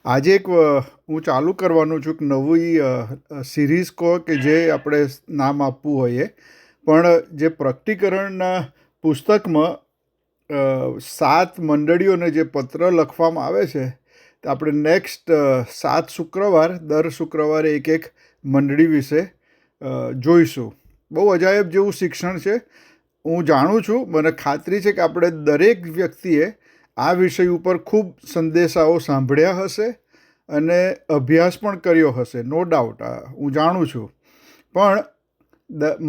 આજે હું ચાલુ કરવાનું છું કે નવી સિરીઝ કહો કે જે આપણે નામ આપવું હોય પણ જે પ્રકટીકરણના પુસ્તકમાં 7 મંડળીઓને જે પત્ર લખવામાં આવે છે તો આપણે નેક્સ્ટ 7 શુક્રવાર દર શુક્રવારે એક મંડળી વિશે જોઈશું. બહુ અજાયબ જેવું શિક્ષણ છે. હું જાણું છું, મને ખાતરી છે કે આપણે દરેક વ્યક્તિએ આ વિષય ઉપર ખૂબ સંદેશાઓ સાંભળ્યા હશે અને અભ્યાસ પણ કર્યો હશે, નો ડાઉટ, હું જાણું છું. પણ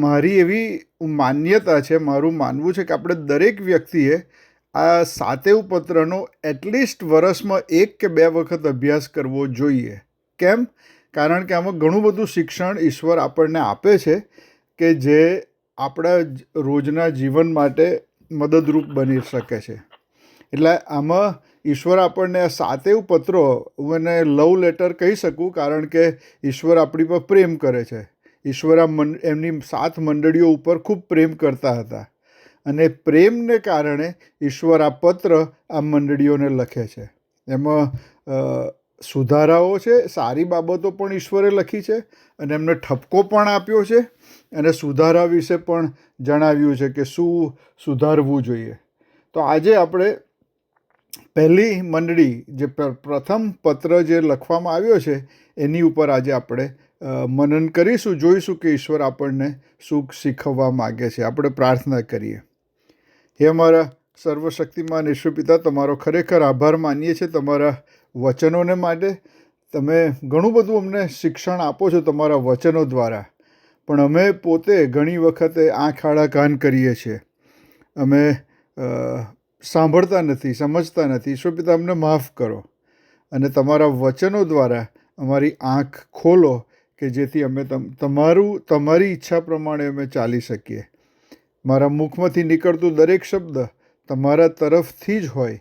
મારી એવી માન્યતા છે, મારું માનવું છે કે આપણે દરેક વ્યક્તિએ આ 7 પત્રનો એટલીસ્ટ વર્ષમાં 1 કે 2 વખત અભ્યાસ કરવો જોઈએ. કેમ? કારણ કે આમાં ઘણું બધું શિક્ષણ ઈશ્વર આપણને આપે છે કે જે આપણા રોજના જીવન માટે મદદરૂપ બની શકે છે. એટલે આમાં ઈશ્વર આપણને આ 7 પત્રો, હું એને લવ લેટર કહી શકું, કારણ કે ઈશ્વર આપણી પર પ્રેમ કરે છે. ઈશ્વર એમની 7 મંડળીઓ ઉપર ખૂબ પ્રેમ કરતા હતા અને પ્રેમને કારણે ઈશ્વર આ પત્ર આ મંડળીઓને લખે છે. એમાં સુધારાઓ છે, સારી બાબતો પણ ઈશ્વરે લખી છે અને એમને ઠપકો પણ આપ્યો છે અને સુધારા વિશે પણ જણાવ્યું છે કે શું સુધારવું જોઈએ. તો આજે આપણે પહેલી મંડળી, જે પ્રથમ પત્ર જે લખવામાં આવ્યો છે એની ઉપર આજે આપણે મનન કરીશું, જોઈશું કે ઈશ્વર આપણને શું શીખવવા માગે છે. આપણે પ્રાર્થના કરીએ. હે અમારા સર્વશક્તિમાન ઈશ્વર પિતા, તમારો ખરેખર આભાર માનીએ છીએ તમારા વચનોને માટે. તમે ઘણું બધું અમને શિક્ષણ આપો છો તમારા વચનો દ્વારા, પણ અમે પોતે ઘણી વખતે આંખ આડા કાન કરીએ છીએ. અમે સાંભળતા નથી, સમજતા નથી. ઈશ્વર પિતા, અમને માફ કરો અને તમારા વચનો દ્વારા અમારી આંખ ખોલો કે જેથી અમે તમારી ઈચ્છા પ્રમાણે અમે ચાલી શકીએ. મારા મુખમાંથી નીકળતું દરેક શબ્દ તમારા તરફથી જ હોય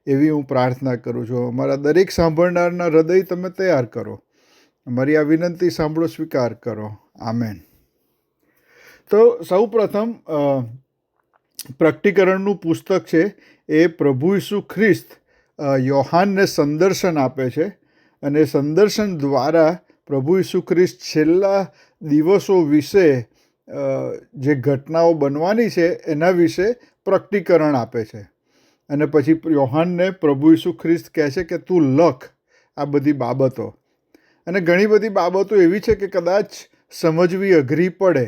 એવી હું પ્રાર્થના કરું છું. અમારા દરેક સાંભળનારના હૃદય તમે તૈયાર કરો. અમારી આ વિનંતી સાંભળો, સ્વીકાર કરો. આમેન. તો સૌ પ્રથમ પ્રકટીકરણનું પુસ્તક છે એ પ્રભુ ઈસુ ખ્રિસ્ત યોહાનને સંદર્શન આપે છે અને સંદર્શન દ્વારા પ્રભુ ઈસુ ખ્રિસ્ત છેલ્લા દિવસો વિશે જે ઘટનાઓ બનવાની છે એના વિશે પ્રકટીકરણ આપે છે. અને પછી યોહાનને પ્રભુ ઈસુ ખ્રિસ્ત કહે છે કે તું લખ આ બધી બાબતો. અને ઘણી બધી બાબતો એવી છે કે કદાચ સમજવી અઘરી પડે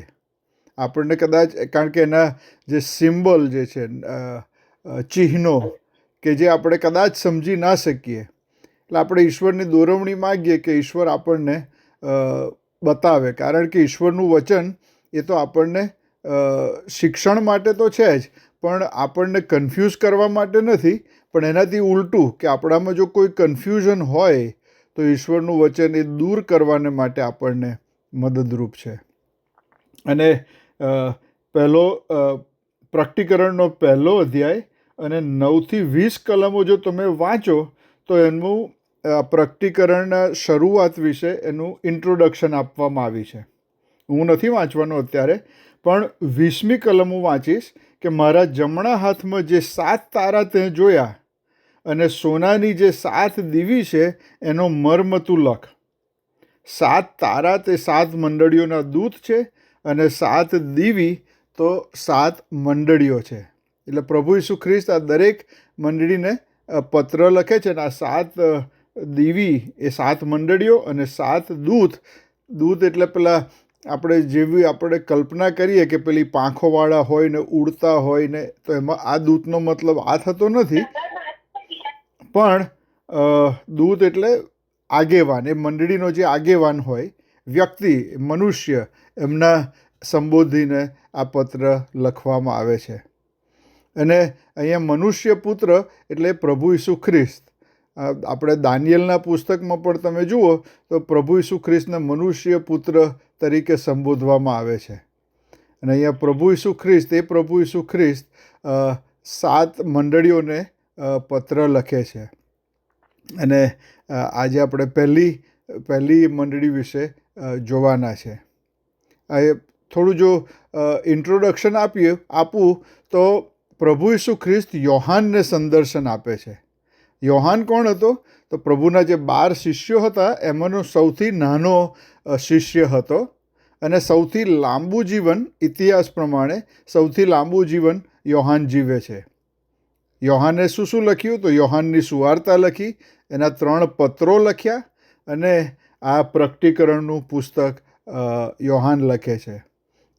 આપણને, કદાચ, કારણ કે એના જે સિમ્બોલ જે છે, ચિહ્નો કે જે આપણે કદાચ સમજી ના શકીએ. એટલે આપણે ઈશ્વરની દોરવણી માગીએ કે ઈશ્વર આપણને બતાવે, કારણ કે ઈશ્વરનું વચન એ તો આપણને શિક્ષણ માટે તો છે જ, પણ આપણને કન્ફ્યુઝ કરવા માટે નથી, પણ એનાથી ઉલટું કે આપણામાં જો કોઈ કન્ફ્યુઝન હોય તો ઈશ્વરનું વચન એ દૂર કરવાને માટે આપણને મદદરૂપ છે. અને પ્રકટીકરણનો 1 અધ્યાય અને 9 થી 20 કલમો જો તમે વાંચો તો એનું પ્રકટીકરણના શરૂઆત વિશે એનું ઇન્ટ્રોડક્શન આપવામાં આવી છે. હું નથી વાંચવાનો અત્યારે, પણ 20મી કલમ હું વાંચીશ કે મારા જમણા હાથમાં જે 7 તારા તે જોયા અને સોનાની જે 7 દીવી છે એનો મર્મ તું લખ. 7 તારા તે 7 મંડળીઓના દૂત છે અને 7 દીવી તો 7 મંડળીઓ છે. એટલે પ્રભુ ઈસુ ખ્રિસ્ત આ દરેક મંડળીને પત્ર લખે છે અને આ 7 દીવી એ 7 મંડળીઓ અને 7 દૂત. દૂત એટલે પેલા આપણે કલ્પના કરીએ કે પેલી પાંખોવાળા હોય ને ઉડતા હોય ને, તો એમાં આ દૂતનો મતલબ આ થતો નથી, પણ દૂત એટલે આગેવાન, એ મંડળીનો જે આગેવાન હોય, વ્યક્તિ, મનુષ્ય, એમના સંબોધીને આ પત્ર લખવામાં આવે છે. અને અહીંયા મનુષ્ય પુત્ર એટલે પ્રભુ ઈસુ ખ્રિસ્ત. આપણે દાનિયેલના પુસ્તકમાં પણ તમે જુઓ તો પ્રભુ ઈસુ ખ્રિસ્તને મનુષ્ય પુત્ર તરીકે સંબોધવામાં આવે છે. અને અહીંયા પ્રભુ ઈસુ ખ્રિસ્ત 7 મંડળીઓને પત્ર લખે છે. અને આજે આપણે પહેલી મંડળી વિશે જોવાના છે. થોડું જો ઇન્ટ્રોડક્શન આપું તો પ્રભુ ઈસુ ખ્રિસ્ત યોહાનને સંદર્શન આપે છે. યોહાન કોણ હતો? તો પ્રભુના જે 12 શિષ્યો હતા એમાંનો સૌથી નાનો શિષ્ય હતો અને સૌથી લાંબુ જીવન, ઇતિહાસ પ્રમાણે સૌથી લાંબુ જીવન યોહાન જીવે છે. યોહાને શું શું લખ્યું? તો યોહાનની સુવાર્તા લખી, એના 3 પત્રો લખ્યા અને આ પ્રકટીકરણનું પુસ્તક યોહાન લખે છે.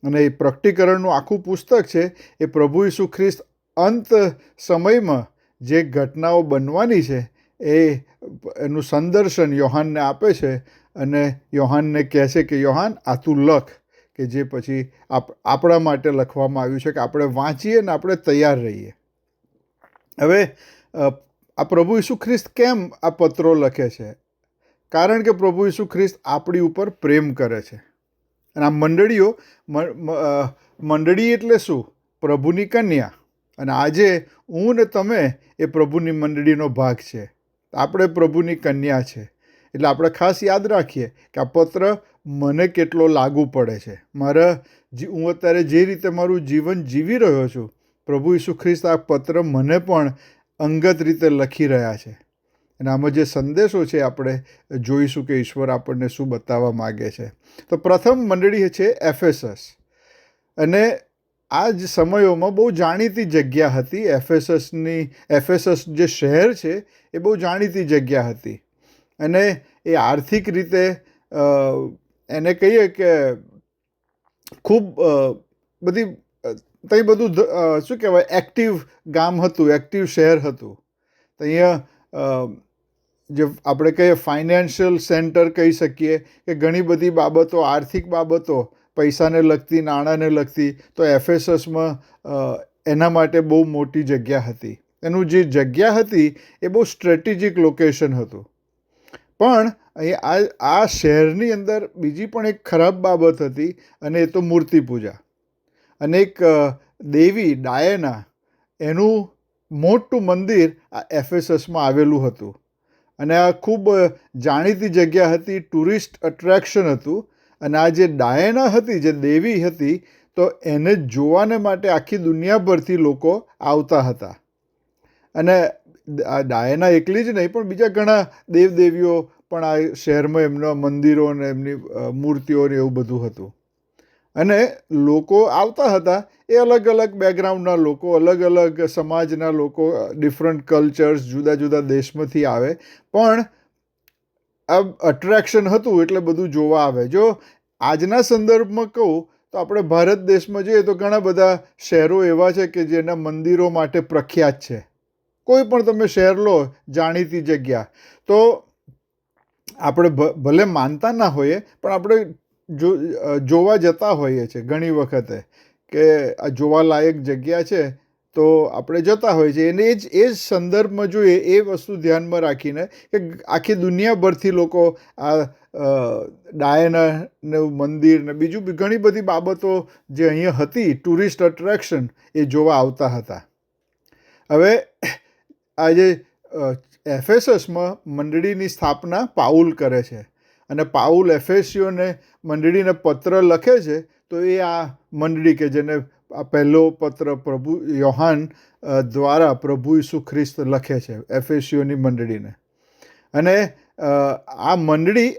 અને એ પ્રકટીકરણનું આખું પુસ્તક છે એ પ્રભુ ઈસુ ખ્રિસ્ત અંત સમયમાં જે ઘટનાઓ બનવાની છે એનું સંદર્શન યોહાનને આપે છે અને યોહાનને કહે છે કે યોહાન, આ તું લખ, કે જે પછી આપણા માટે લખવામાં આવ્યું છે કે આપણે વાંચીએ ને આપણે તૈયાર રહીએ. હવે આ પ્રભુ ઈસુ ખ્રિસ્ત કેમ આ પત્રો લખે છે? કારણ કે પ્રભુ ઈસુ ખ્રિસ્ત આપણી ઉપર પ્રેમ કરે છે. અને આ મંડળી એટલે શું? પ્રભુની કન્યા. અને આજે હું ને તમે એ પ્રભુની મંડળીનો ભાગ છે. આપણે પ્રભુની કન્યા છે. એટલે આપણે ખાસ યાદ રાખીએ કે આ પત્ર મને કેટલો લાગુ પડે છે. હું અત્યારે જે રીતે મારું જીવન જીવી રહ્યો છું, પ્રભુ ઈસુ ખ્રિસ્ત આ પત્ર મને પણ અંગત રીતે લખી રહ્યા છે. અને આમાં જે સંદેશો છે આપણે જોઈશું કે ઈશ્વર આપણને શું બતાવવા માગે છે. તો પ્રથમ મંડળી છે એફેસસ. અને આ જ સમયોમાં બહુ જાણીતી જગ્યા હતી. એફેસસ જે શહેર છે એ બહુ જાણીતી જગ્યા હતી. અને એ આર્થિક રીતે એને કહીએ કે ખૂબ બધી ત્યાં બધું શું કહેવાય, એક્ટિવ ગામ હતું, એક્ટિવ શહેર હતું. તો અહીંયા જે આપણે કહીએ ફાઇનાન્શિયલ સેન્ટર કહી શકીએ કે ઘણી બધી બાબતો, આર્થિક બાબતો, પૈસાને લગતી, નાણાંને લગતી, તો એફેસસમાં એના માટે બહુ મોટી જગ્યા હતી. એનું જે જગ્યા હતી એ બહુ સ્ટ્રેટેજિક લોકેશન હતું. પણ અહીંયા આ શહેરની અંદર બીજી પણ એક ખરાબ બાબત હતી અને એ તો મૂર્તિ પૂજા. અને એક દેવી ડાયના, એનું મોટું મંદિર આ એફેસસમાં આવેલું હતું. અને આ ખૂબ જાણીતી જગ્યા હતી, ટુરિસ્ટ અટ્રેક્શન હતું. અને આ જે ડાયના હતી, જે દેવી હતી, તો એને જોવાને માટે આખી દુનિયાભરથી લોકો આવતા હતા. અને આ ડાયના એકલી જ નહીં, પણ બીજા ઘણા દેવદેવીઓ પણ આ શહેરમાં એમના મંદિરો અને એમની મૂર્તિઓ ને એવું બધું હતું. અને લોકો આવતા હતા એ અલગ અલગ બેકગ્રાઉન્ડના લોકો, અલગ અલગ સમાજના લોકો, ડિફરન્ટ કલ્ચર્સ, જુદા જુદા દેશમાંથી આવે. પણ આ અટ્રેક્શન હતું એટલે બધું જોવા આવે. જો આજના સંદર્ભમાં કહું તો આપણે ભારત દેશમાં જોઈએ તો ઘણા બધા શહેરો એવા છે કે જેના મંદિરો માટે પ્રખ્યાત છે. કોઈ પણ તમે શહેર લો, જાણીતી જગ્યા, તો આપણે ભલે માનતા ના હોઈએ પણ આપણે જોવા જતા હોઈએ છીએ ઘણી વખતે કે આ જોવાલાયક જગ્યા છે તો આપણે જતા હોઈએ છીએ. અને એ જ સંદર્ભમાં જોઈએ, એ વસ્તુ ધ્યાનમાં રાખીને કે આખી દુનિયાભરથી લોકો આ ડાયનાનું મંદિર ને બીજું ઘણી બધી બાબતો જે અહીંયા હતી, ટુરિસ્ટ અટ્રેક્શન, એ જોવા આવતા હતા. હવે આજે એફેસસમાં મંડળીની સ્થાપના પાઉલ કરે છે. અને પાઉલ એફેસીઓને મંડળીને પત્ર લખે છે. તો એ આ મંડળી કે જેને આ પહેલો પત્ર પ્રભુ યોહાન દ્વારા પ્રભુ ઈસુ ખ્રિસ્ત લખે છે એફેસીઓની મંડળીને. અને આ મંડળી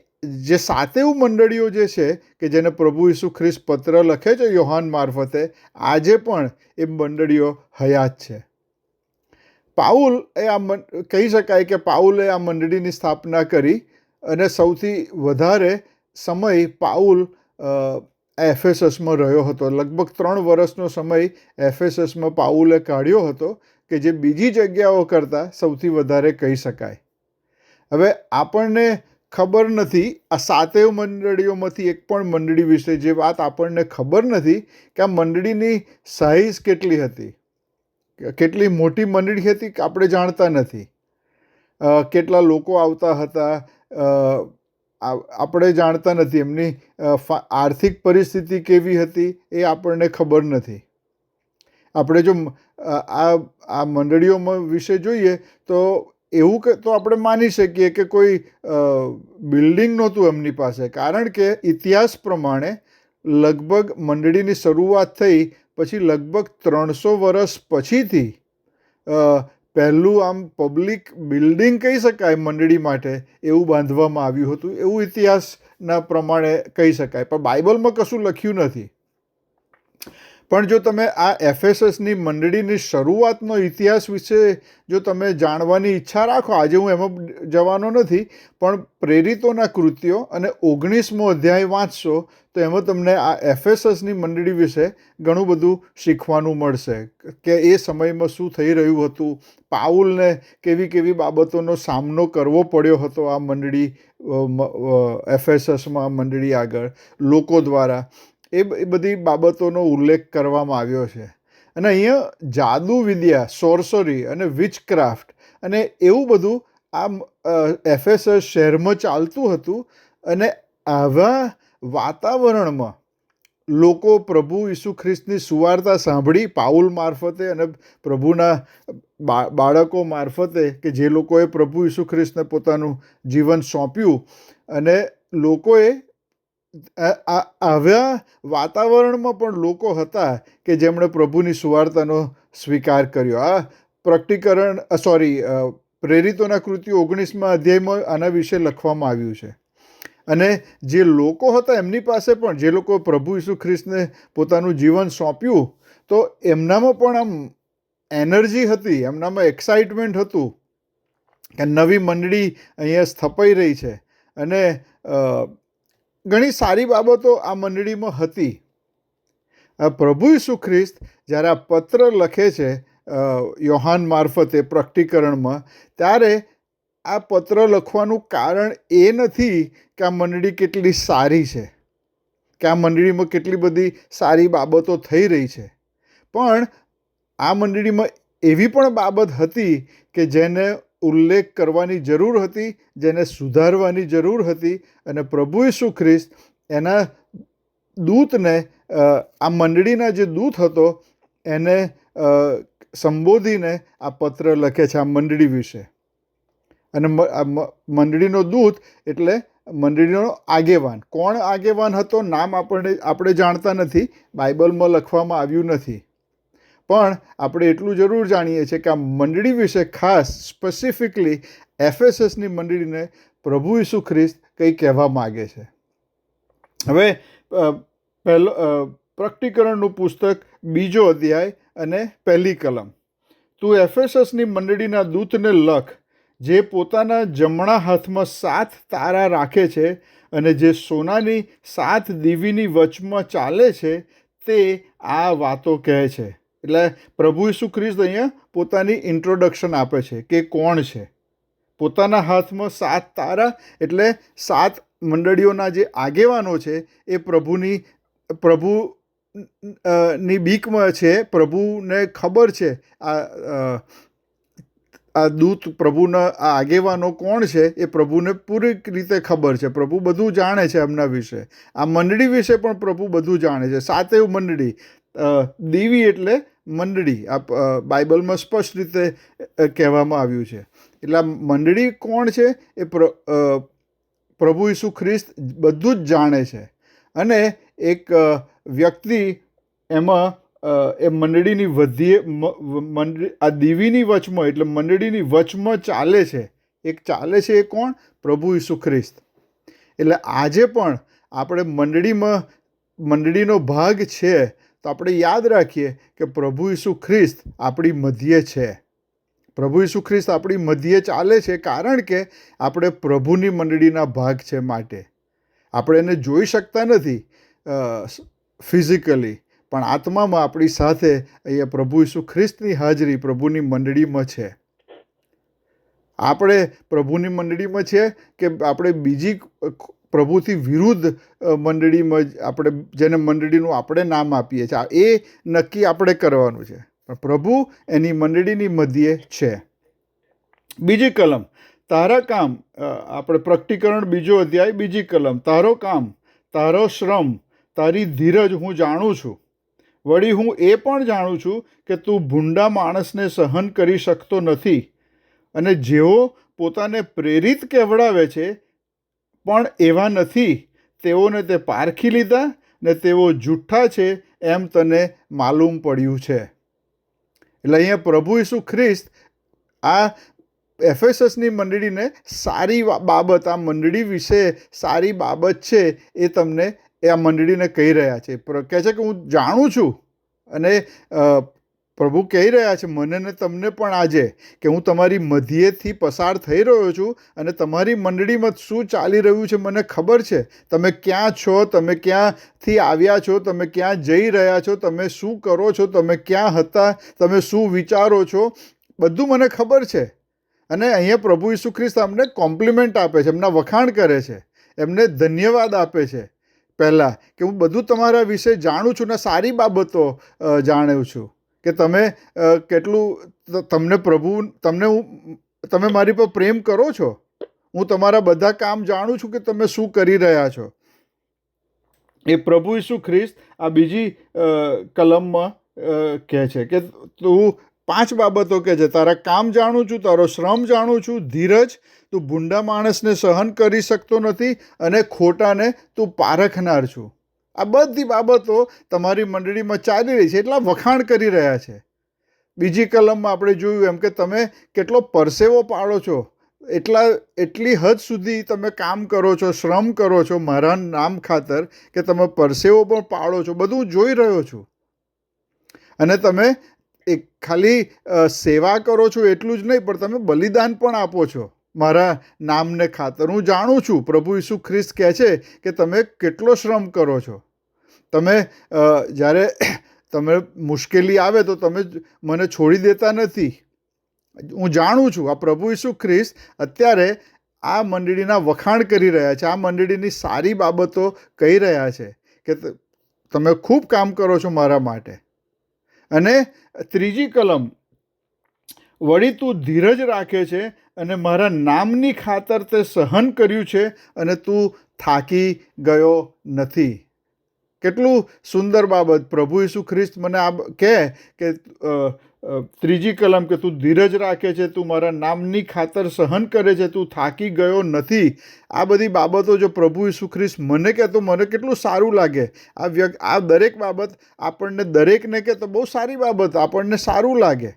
જે 7 મંડળીઓ જે છે કે જેને પ્રભુ ઈસુ ખ્રિસ્ત પત્ર લખે છે યોહાન મારફતે, આજે પણ એ મંડળીઓ હયાત છે. પાઉલ એ કહી શકાય કે પાઉલે આ મંડળીની સ્થાપના કરી. અને સૌથી વધારે સમય પાઉલ એફેસસમાં રહ્યો હતો. લગભગ 3 વર્ષનો સમય એફેસસમાં પાઉલે કાઢ્યો હતો, કે જે બીજી જગ્યાઓ કરતાં સૌથી વધારે કહી શકાય. હવે આપણને ખબર નથી આ 7 મંડળીઓમાંથી એક પણ મંડળી વિશે જે વાત આપણને ખબર નથી કે આ મંડળીની સાઇઝ કેટલી હતી, કેટલી મોટી મંડળી હતી કે આપણે જાણતા નથી. કેટલા લોકો આવતા હતા આપણે જાણતા નથી. એમની આર્થિક પરિસ્થિતિ કેવી હતી એ આપણને ખબર નથી. આપણે જો આ મંડળીઓમાં વિશે જોઈએ તો એવું તો આપણે માની શકીએ કે કોઈ બિલ્ડિંગ નહોતું એમની પાસે. કારણ કે ઇતિહાસ પ્રમાણે લગભગ મંડળીની શરૂઆત થઈ પછી લગભગ 300 વર્ષ પછીથી પહેલું આમ પબ્લિક બિલ્ડિંગ કહી શકાય મંડળી માટે એવું બાંધવામાં આવ્યું હતું, એવું ઇતિહાસના પ્રમાણે કહી શકાય. પણ બાઇબલમાં કશું લખ્યું નથી. પણ જો તમે આ એફેસસની મંડળીની શરૂઆતનો ઇતિહાસ વિશે જો તમે જાણવાની ઈચ્છા રાખો, આજે હું એમાં જવાનો નથી, પણ પ્રેરિતોના કૃત્યો અને 19મો અધ્યાય વાંચશો તો એમાં તમને આ એફેસસની મંડળી વિશે ઘણું બધું શીખવાનું મળશે કે એ સમયમાં શું થઈ રહ્યું હતું, પાઉલને કેવી કેવી બાબતોનો સામનો કરવો પડ્યો હતો આ મંડળી એફેસસમાં મંડળી આગળ લોકો દ્વારા. એ બધી બાબતોનો ઉલ્લેખ કરવામાં આવ્યો છે. અને અહીંયા જાદુ વિદ્યા, સોર્સરી અને વિચક્રાફ્ટ અને એવું બધું આ એફેસસ શહેરમાં ચાલતું હતું. અને આવા વાતાવરણમાં લોકો પ્રભુ ઈસુ ખ્રિસ્તની સુવાર્તા સાંભળી પાઉલ મારફતે અને પ્રભુના બાળકો મારફતે કે જે લોકોએ પ્રભુ ઈસુ ખ્રિસ્તને પોતાનું જીવન સોંપ્યું, અને લોકોએ આવ્યા વાતાવરણમાં પણ લોકો હતા કે જેમણે પ્રભુની સુવાર્તાનો સ્વીકાર કર્યો. આ પ્રેરિતોના કૃત્યો 19મા અધ્યાયમાં આના વિશે લખવામાં આવ્યું છે. અને જે લોકો હતા એમની પાસે પણ, જે લોકો પ્રભુ ઈસુ ખ્રિસ્તને પોતાનું જીવન સોંપ્યું, તો એમનામાં પણ આમ એનર્જી હતી, એમનામાં એક્સાઇટમેન્ટ હતું કે નવી મંડળી અહીંયા સ્થપાઈ રહી છે. અને ઘણી સારી બાબતો આ મંડળીમાં હતી. પ્રભુ ઈસુ ખ્રિસ્ત જ્યારે આ પત્ર લખે છે યોહાન મારફતે પ્રકટીકરણમાં, ત્યારે આ પત્ર લખવાનું કારણ એ નથી કે આ મંડળી કેટલી સારી છે, કે આ મંડળીમાં કેટલી બધી સારી બાબતો થઈ રહી છે, પણ આ મંડળીમાં એવી પણ બાબત હતી કે જેને ઉલ્લેખ કરવાની જરૂર હતી, જેને સુધારવાની જરૂર હતી. અને પ્રભુ ઈસુ ખ્રિસ્ત એના દૂતને, આ મંડળીના જે દૂત હતો એને સંબોધીને આ પત્ર લખે છે આ મંડળી વિશે. અને મંડળીનો દૂત એટલે મંડળીનો આગેવાન. કોણ આગેવાન હતો નામ આપણે જાણતા નથી, બાઇબલમાં લખવામાં આવ્યું નથી. પણ આપણે એટલું જરૂર જાણીએ છીએ કે આ મંડળી વિશે ખાસ સ્પેસિફિકલી એફેસસની મંડળીને પ્રભુ ઈસુ ખ્રિસ્ત કંઈ કહેવા માગે છે. હવે પ્રકટીકરણનું પુસ્તક 2જો અધ્યાય અને 1લી કલમ. તું એફેસસની મંડળીના દૂતને લખ, જે પોતાના જમણા હાથમાં 7 તારા રાખે છે અને જે સોનાની 7 દીવીની વચમાં ચાલે છે, તે આ વાતો કહે છે. એટલે પ્રભુ ઈસુ ખ્રિસ્ત અહીંયા પોતાની ઇન્ટ્રોડક્શન આપે છે કે કોણ છે. પોતાના હાથમાં 7 તારા એટલે 7 મંડળીઓના જે આગેવાનો છે એ પ્રભુની બીકમાં છે. પ્રભુને ખબર છે આ દૂત, પ્રભુના આ આગેવાનો કોણ છે એ પ્રભુને પૂરી રીતે ખબર છે. પ્રભુ બધું જાણે છે એમના વિશે. આ મંડળી વિશે પણ પ્રભુ બધું જાણે છે. 7 મંડળી, દીવી એટલે મંડળી, આ બાઇબલમાં સ્પષ્ટ રીતે કહેવામાં આવ્યું છે. એટલે આ મંડળી કોણ છે એ પ્રભુ ઈસુ ખ્રિસ્ત બધું જ જાણે છે. અને એક વ્યક્તિ એમાં એ મંડળીની આ દીવીની વચમાં એટલે મંડળીની વચમાં ચાલે છે. એક ચાલે છે એ કોણ? પ્રભુ ઈસુ ખ્રિસ્ત. એટલે આજે પણ આપણે મંડળીનો ભાગ છે તો આપણે યાદ રાખીએ કે પ્રભુ ઈસુ ખ્રિસ્ત આપણી મધ્યે છે. પ્રભુ ઈસુ ખ્રિસ્ત આપણી મધ્યે ચાલે છે કારણ કે આપણે પ્રભુની મંડળીના ભાગ છે. માટે આપણે એને જોઈ શકતા નથી ફિઝિકલી, પણ આત્મામાં આપણી સાથે અહીંયા પ્રભુ ઈસુ ખ્રિસ્તની હાજરી પ્રભુની મંડળીમાં છે. આપણે પ્રભુની મંડળીમાં છે કે આપણે બીજી પ્રભુથી વિરુદ્ધ મંડળીમાં, આપણે જેને મંડળીનું આપણે નામ આપીએ છીએ, એ નક્કી આપણે કરવાનું છે. પણ પ્રભુ એની મંડળીની મધ્યે છે. 2જી કલમ, તારા કામ. આપણે પ્રકટીકરણ 2જો અધ્યાય 2જી કલમ. તારો કામ, તારો શ્રમ, તારી ધીરજ હું જાણું છું. વળી હું એ પણ જાણું છું કે તું ભૂંડા માણસને સહન કરી શકતો નથી, અને જેઓ પોતાને પ્રેરિત કહેવડાવે છે પણ એવા નથી, તેઓને તે પારખી લીધા ને તેઓ જૂઠ્ઠા છે એમ તને માલુમ પડ્યું છે. એટલે અહીંયા પ્રભુ ઈસુ ખ્રિસ્ત આ એફેસસની મંડળીને સારી બાબત, આ મંડળી વિશે સારી બાબત છે એ તમને એ આ મંડળીને કહી રહ્યા છે. કહે છે કે હું જાણું છું, અને પ્રભુ કહી રહ્યા છે મને ને તમને પણ આજે, કે હું તમારી મધ્યેથી પસાર થઈ રહ્યો છું, અને તમારી મંડળીમાં શું ચાલી રહ્યું છે મને ખબર છે. તમે ક્યાં છો, તમે ક્યાંથી આવ્યા છો, તમે ક્યાં જઈ રહ્યા છો, તમે શું કરો છો, તમે ક્યાં હતા, તમે શું વિચારો છો, બધું મને ખબર છે. અને અહીંયા પ્રભુ ઈસુ ખ્રિસ્ત અમને કોમ્પ્લિમેન્ટ આપે છે, એમના વખાણ કરે છે, એમને ધન્યવાદ આપે છે પહેલાં, કે હું બધું તમારા વિશે જાણું છું ને સારી બાબતો જાણું છું, કે તમે કેટલું તમને તમે મારી પર પ્રેમ કરો છો. હું તમારા બધા કામ જાણું છું કે તમે શું કરી રહ્યા છો. એ પ્રભુ ઈસુ ખ્રિસ્ત આ બીજી કલમમાં કહે છે કે તું 5 બાબતો કહે છે. તારા કામ જાણું છું, તારો શ્રમ જાણું છું, ધીરજ, તું ભૂંડા માણસને સહન કરી શકતો નથી, અને ખોટાને તું પારખનાર છું. આ બધી બાબતો તમારી મંડળીમાં ચાલી રહી છે, એટલા વખાણ કરી રહ્યા છે. બીજી કલમમાં આપણે જોયું એમ કે તમે કેટલો પરસેવો પાડો છો, એટલી હદ સુધી તમે કામ કરો છો, શ્રમ કરો છો મારા નામ ખાતર, કે તમે પરસેવો પણ પાડો છો, બધું જોઈ રહ્યો છું. અને તમે ખાલી સેવા કરો છો એટલું જ નહીં, પણ તમે બલિદાન પણ આપો છો મારા નામને ખાતર. હું જાણું છું, પ્રભુ ઈસુ ખ્રિસ્ત કહે છે કે તમે કેટલો શ્રમ કરો છો. તમે જ્યારે તમે મુશ્કેલી આવે તો તમે મને છોડી દેતા નથી. હું જાણું છું. આ પ્રભુ ઈસુ ખ્રિસ્ત અત્યારે આ મંડળીના વખાણ કરી રહ્યા છે, આ મંડળીની સારી બાબતો કહી રહ્યા છે, કે તમે ખૂબ કામ કરો છો મારા માટે. અને ત્રીજી કલમ, વળી તું ધીરજ રાખે છે, અને મારા નામની ખાતર તે સહન કર્યું છે, અને તું થાકી ગયો નથી. કેટલું સુંદર બાબત. પ્રભુ ઈસુ ખ્રિસ્ત મને આ કહે કે ત્રીજી કલમ, કે તું ધીરજ રાખે છે, તું મારા નામની ખાતર સહન કરે છે, તું થાકી ગયો નથી. આ બધી બાબતો જો પ્રભુ ઈસુ ખ્રિસ્ત મને કહે તો મને કેટલું સારું લાગે. આ દરેક બાબત આપણને દરેકને કહે તો બહુ સારી બાબત, આપણને સારું લાગે.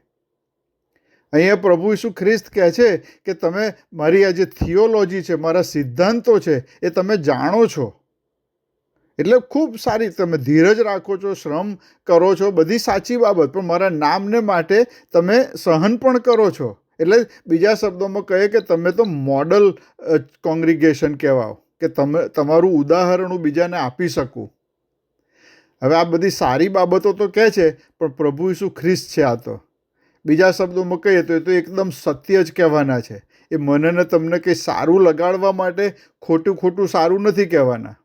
અહીંયા પ્રભુ ઈસુ ખ્રિસ્ત કહે છે કે તમે મારી આ જે થિયોલોજી છે, મારા સિદ્ધાંતો છે, એ તમે જાણો છો, એટલે ખૂબ સારી. તમે ધીરજ રાખો છો, શ્રમ કરો છો, બધી સાચી બાબત, પણ મારા નામને માટે તમે સહન પણ કરો છો. એટલે બીજા શબ્દોમાં કહે કે તમે તો મોડલ કોંગ્રીગેશન કહેવાઓ, કે તમારું ઉદાહરણ હું બીજાને આપી શકું. હવે આ બધી સારી બાબતો તો કહે છે, પણ પ્રભુ ઈસુ ખ્રિસ્ત છે આ તો. બીજા શબ્દોમાં કહીએ તો એ તો એકદમ સત્ય જ કહેવાના છે. એ મને ને તમને કંઈ સારું લગાડવા માટે ખોટું સારું નથી કહેવાના.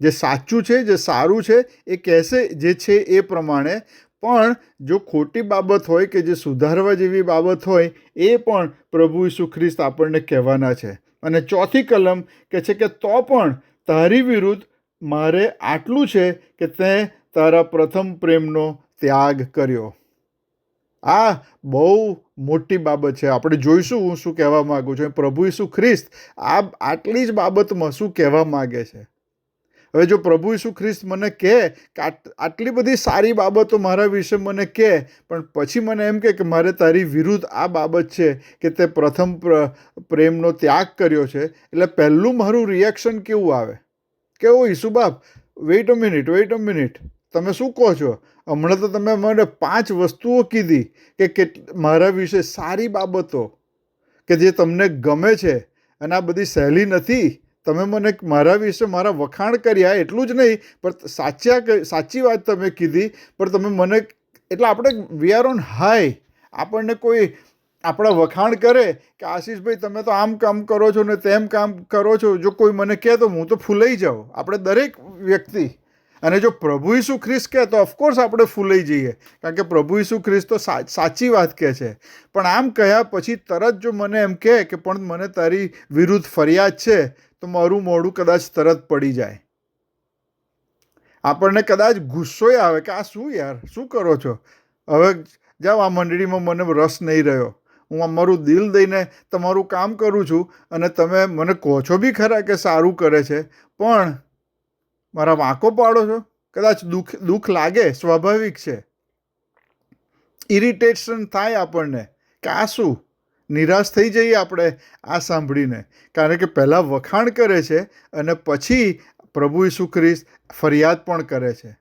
જે સાચું છે, જે સારું છે, એ કહેશે જે છે એ પ્રમાણે. પણ જો ખોટી બાબત હોય, કે જે સુધારવા જેવી બાબત હોય, એ પણ પ્રભુ ઈસુ ખ્રિસ્ત આપણને કહેવાના છે. અને ચોથી કલમ કહે છે કે તો પણ તારી વિરુદ્ધ મારે આટલું છે કે તે તારા પ્રથમ પ્રેમનો ત્યાગ કર્યો. આ બહુ મોટી બાબત છે. આપણે જોઈશું હું શું કહેવા માગું છું. પ્રભુ ઈસુ ખ્રિસ્ત આટલી જ બાબતમાં શું કહેવા માગે છે. હવે જો પ્રભુ ઈસુ ખ્રિસ્ત મને કહે કે આટલી બધી સારી બાબતો મારા વિશે મને કહે, પણ પછી મને એમ કે મારે તારી વિરુદ્ધ આ બાબત છે કે તે પ્રથમ પ્રેમનો ત્યાગ કર્યો છે, એટલે પહેલું મારું રિએક્શન કેવું આવે કે ઓ ઈસુ બાપ, વેઇટ અ મિનિટ, તમે શું કહો છો? હમણાં તો તમે મને 5 વસ્તુઓ કીધી કે મારા વિશે સારી બાબતો, કે જે તમને ગમે છે, અને આ બધી સહેલી નથી. તમે મને મારા વિશે મારા વખાણ કર્યા, એટલું જ નહીં, પણ સાચી વાત તમે કીધી, પણ તમે મને, એટલે આપણે વી આર ઓન હાઈ. આપણને કોઈ આપણા વખાણ કરે કે આશીષભાઈ તમે તો આમ કામ કરો છો ને તેમ કામ કરો છો, જો કોઈ મને કહે તો હું તો ફૂલાઈ જાઉં. આપણે દરેક વ્યક્તિ. અને જો પ્રભુ ઈસુ ખ્રિસ્ત કહે તો ઓફકોર્સ આપણે ફૂલાઈ જઈએ, કારણ કે પ્રભુ ઈસુ ખ્રિસ્ત તો સાચી વાત કહે છે. પણ આમ કહ્યા પછી તરત જો મને એમ કહે કે પણ મને તારી વિરુદ્ધ ફરિયાદ છે, તો મારું મોઢું કદાચ તરત પડી જાય. આપણને કદાચ ગુસ્સોય આવે કે આ શું યાર, શું કરો છો? હવે જાઓ, આ મંડળીમાં મને રસ નહીં રહ્યો. હું મારું દિલ દઈને તમારું કામ કરું છું, અને તમે મને કહો છો બી ખરા કે સારું કરે છે, પણ મારા વાંકો પાડો છો. કદાચ દુઃખ લાગે, સ્વાભાવિક છે. ઇરિટેશન થાય આપણને કે આ શું, નિરાશ થઈ જઈએ આપણે આ સાંભળીને, કારણ કે પહેલાં વખાણ કરે છે અને પછી પ્રભુ ઈસુ ખ્રિસ્ત ફરિયાદ પણ કરે છે.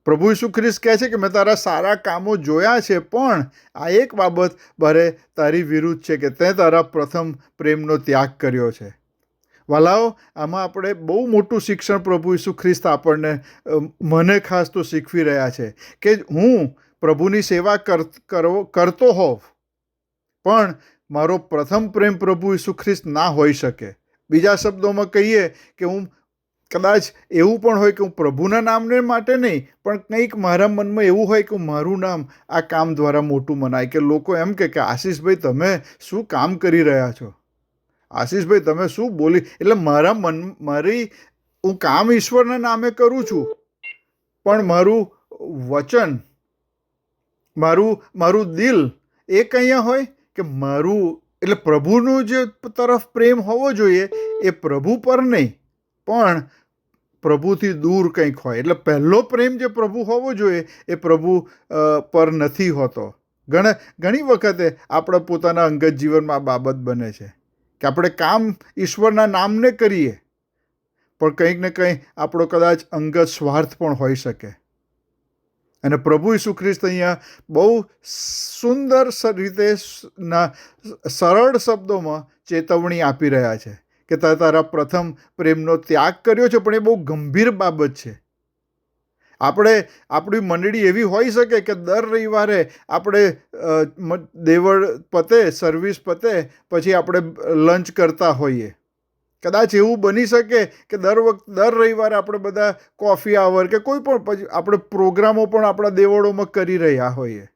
પ્રભુ ઈસુ ખ્રિસ્ત કહે છે કે મેં તારા સારા કામો જોયા છે, પણ આ એક બાબત બારે તારી વિરુદ્ધ છે કે તે તારા પ્રથમ પ્રેમનો ત્યાગ કર્યો છે. વાલાઓ, આમાં આપણે બહુ મોટું શિક્ષણ પ્રભુ ઈસુ ખ્રિસ્ત આપણને, મને ખાસ તો શીખવી રહ્યા છે કે હું પ્રભુની સેવા કરતો હોવ, પણ મારો પ્રથમ પ્રેમ પ્રભુ ઈસુ ખ્રિસ્ત ના હોઈ શકે. બીજા શબ્દોમાં કહીએ કે હું કદાચ એવું પણ હોય કે હું પ્રભુના નામને માટે નહીં, પણ કંઈક મારા મનમાં એવું હોય કે મારું નામ આ કામ દ્વારા મોટું મનાય, કે લોકો એમ કે આશીષભાઈ તમે શું કામ કરી રહ્યા છો, આશીષભાઈ તમે શું બોલી, એટલે હું કામ ઈશ્વરના નામે કરું છું, પણ મારું વચન, મારું દિલ એ અહીંયા હોય કે મારું, એટલે પ્રભુનું જે તરફ પ્રેમ હોવો જોઈએ એ પ્રભુ પર નહીં, પણ પ્રભુથી દૂર કંઈક હોય. એટલે પહેલો પ્રેમ જે પ્રભુ હોવો જોઈએ એ પ્રભુ પર નથી હોતો. ઘણી વખતે આપણે પોતાના અંગત જીવનમાં આ બાબત બને છે કે આપણે કામ ઈશ્વરના નામને કરીએ, પણ કંઈક ને કંઈ આપણો કદાચ અંગત સ્વાર્થ પણ હોઈ શકે. અને પ્રભુ ઈસુ ખ્રિસ્ત અહીંયા બહુ સુંદર રીતે સરળ શબ્દોમાં ચેતવણી આપી રહ્યા છે કે તારા પ્રથમ પ્રેમનો ત્યાગ કર્યો છે, પણ એ બહુ ગંભીર બાબત છે. આપણી મંડળી એવી હોઈ શકે કે દર રવિવારે આપણે દેવળ પતે, સર્વિસ પતે, પછી આપણે લંચ કરતા હોઈએ. કદાચ એવું બની શકે કે દર રવિવારે આપણે બધા કોફી આવર કે કોઈ પણ પછી આપણે પ્રોગ્રામો પણ આપણા દેવળોમાં કરી રહ્યા હોઈએ.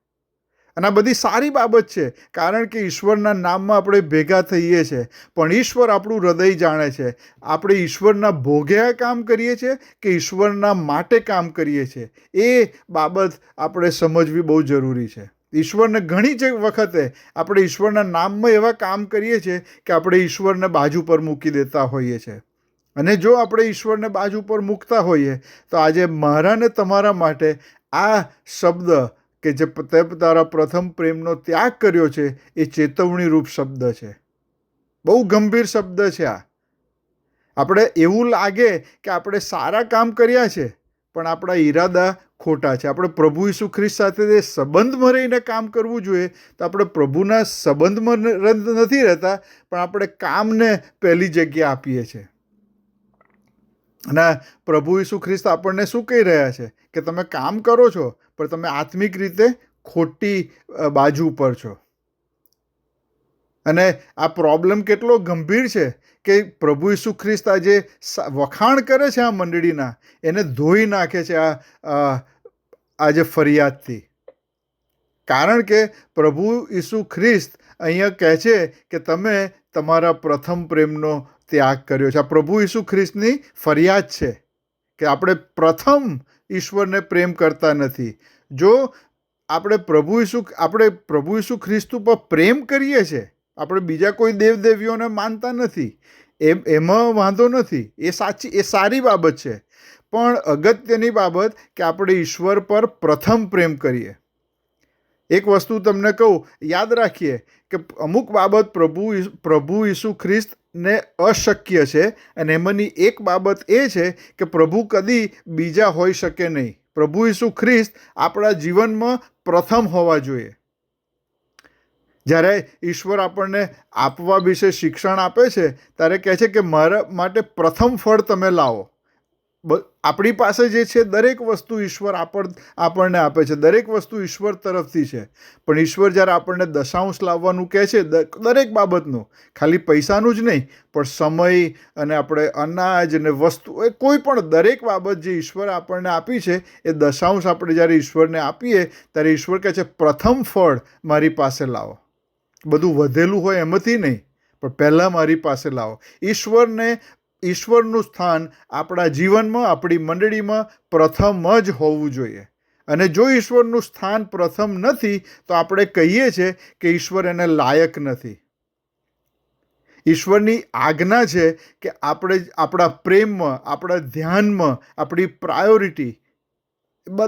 અને આ બધી સારી બાબત છે, કારણ કે ઈશ્વરના નામમાં આપણે ભેગા થઈએ છીએ, પણ ઈશ્વર આપણું હૃદય જાણે છે. આપણે ઈશ્વરના ભોગે કામ કરીએ છીએ કે ઈશ્વરના માટે કામ કરીએ છીએ, એ બાબત આપણે સમજવી બહુ જરૂરી છે. ઈશ્વરને ઘણી જ વખતે આપણે ઈશ્વરના નામમાં એવા કામ કરીએ છીએ કે આપણે ઈશ્વરને બાજુ પર મૂકી દેતા હોઈએ છીએ. અને જો આપણે ઈશ્વરને બાજુ પર મૂકતા હોઈએ તો આજે મારા ને તમારા માટે આ શબ્દ કે જે તે તારા પ્રથમ પ્રેમનો ત્યાગ કર્યો છે એ ચેતવણી રૂપ શબ્દ છે. બહુ ગંભીર શબ્દ છે આ. આપણે એવું લાગે કે આપણે સારા કામ કર્યા છે, પણ આપણા ઈરાદા ખોટા છે. આપણે પ્રભુ ઈસુ ખ્રિસ્ત સાથે જે સંબંધમાં રહીને કામ કરવું જોઈએ, તો આપણે પ્રભુના સંબંધમાં નથી રહેતા, પણ આપણે કામને પહેલી જગ્યા આપીએ છીએ. અને પ્રભુ ઈસુ ખ્રિસ્ત આપણને શું કહી રહ્યા છે કે તમે કામ કરો છો, પણ તમે આત્મિક રીતે ખોટી બાજુ પર છો. અને આ પ્રોબ્લેમ કેટલો ગંભીર છે કે પ્રભુ ઈસુ ખ્રિસ્ત આજે વખાણ કરે છે આ મંડળીના, એને ધોઈ નાખે છે આજે ફરિયાદથી. કારણ કે પ્રભુ ઈસુ ખ્રિસ્ત અહીંયા કહે છે કે તમે તમારા પ્રથમ પ્રેમનો ત્યાગ કર્યો છે. આ પ્રભુ ઈસુ ખ્રિસ્તની ફરિયાદ છે કે આપણે પ્રથમ ઈશ્વરને પ્રેમ કરતા નથી. જો આપણે પ્રભુ ઈસુ ખ્રિસ્ત ઉપર પ્રેમ કરીએ છીએ, આપણે બીજા કોઈ દેવદેવીઓને માનતા નથી, એમાં વાંધો નથી, એ સારી બાબત છે. પણ અગત્યની બાબત કે આપણે ઈશ્વર પર પ્રથમ પ્રેમ કરીએ. એક વસ્તુ તમને કહું, યાદ રાખીએ કે અમુક બાબત પ્રભુ ઈસુ ખ્રિસ્તને અશક્ય છે, અને એમાંની એક બાબત એ છે કે પ્રભુ કદી બીજા હોઈ શકે નહીં. પ્રભુ ઈસુ ખ્રિસ્ત આપણા જીવનમાં પ્રથમ હોવા જોઈએ. જ્યારે ઈશ્વર આપણને આપવા વિશે શિક્ષણ આપે છે, ત્યારે કહે છે કે મારા માટે પ્રથમ ફળ તમે લાવો. આપણી પાસે જે છે દરેક વસ્તુ ઈશ્વર આપણને આપે છે, દરેક વસ્તુ ઈશ્વર તરફથી છે. પણ ઈશ્વર જ્યારે આપણને દશાંશ લાવવાનું કહે છે, દરેક બાબતનું, ખાલી પૈસાનું જ નહીં, પણ સમય અને આપણે અનાજ અને વસ્તુ, કોઈ પણ દરેક બાબત જે ઈશ્વર આપણને આપી છે એ દશાંશ આપણે જ્યારે ઈશ્વરને આપીએ ત્યારે ઈશ્વર કહે છે પ્રથમ ફળ મારી પાસે લાવો. બધું વધેલું હોય એમાંથી નહીં, પણ પહેલાં મારી પાસે લાવો. ઈશ્વરનું સ્થાન આપણા જીવનમાં, આપણી મંડળીમાં પ્રથમ જ હોવું જોઈએ. અને જો ઈશ્વરનું સ્થાન પ્રથમ નથી, તો આપણે કહીએ છીએ કે ઈશ્વર એને લાયક નથી. ઈશ્વરની આજ્ઞા છે કે આપણે આપણા પ્રેમમાં, આપણા ધ્યાનમાં, આપણી પ્રાયોરિટી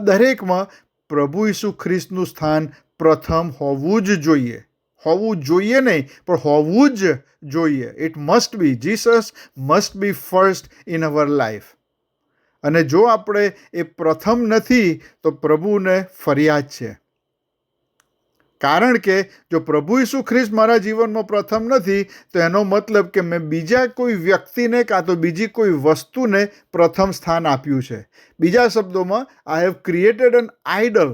દરેકમાં પ્રભુ ઈસુ ખ્રિસ્તનું સ્થાન પ્રથમ હોવું જ જોઈએ. હોવું જોઈએ નહીં, પણ હોવું જ જોઈએ. It must be, Jesus must be first in our life. અને જો આપણે એ પ્રથમ નથી તો પ્રભુને ફરિયાદ છે. કારણ કે જો પ્રભુ ઈસુ ખ્રિસ્ત મારા જીવનમાં પ્રથમ નથી તો એનો મતલબ કે મેં બીજા કોઈ વ્યક્તિને કાં તો બીજી કોઈ વસ્તુને પ્રથમ સ્થાન આપ્યું છે. બીજા શબ્દોમાં, I have created an idol.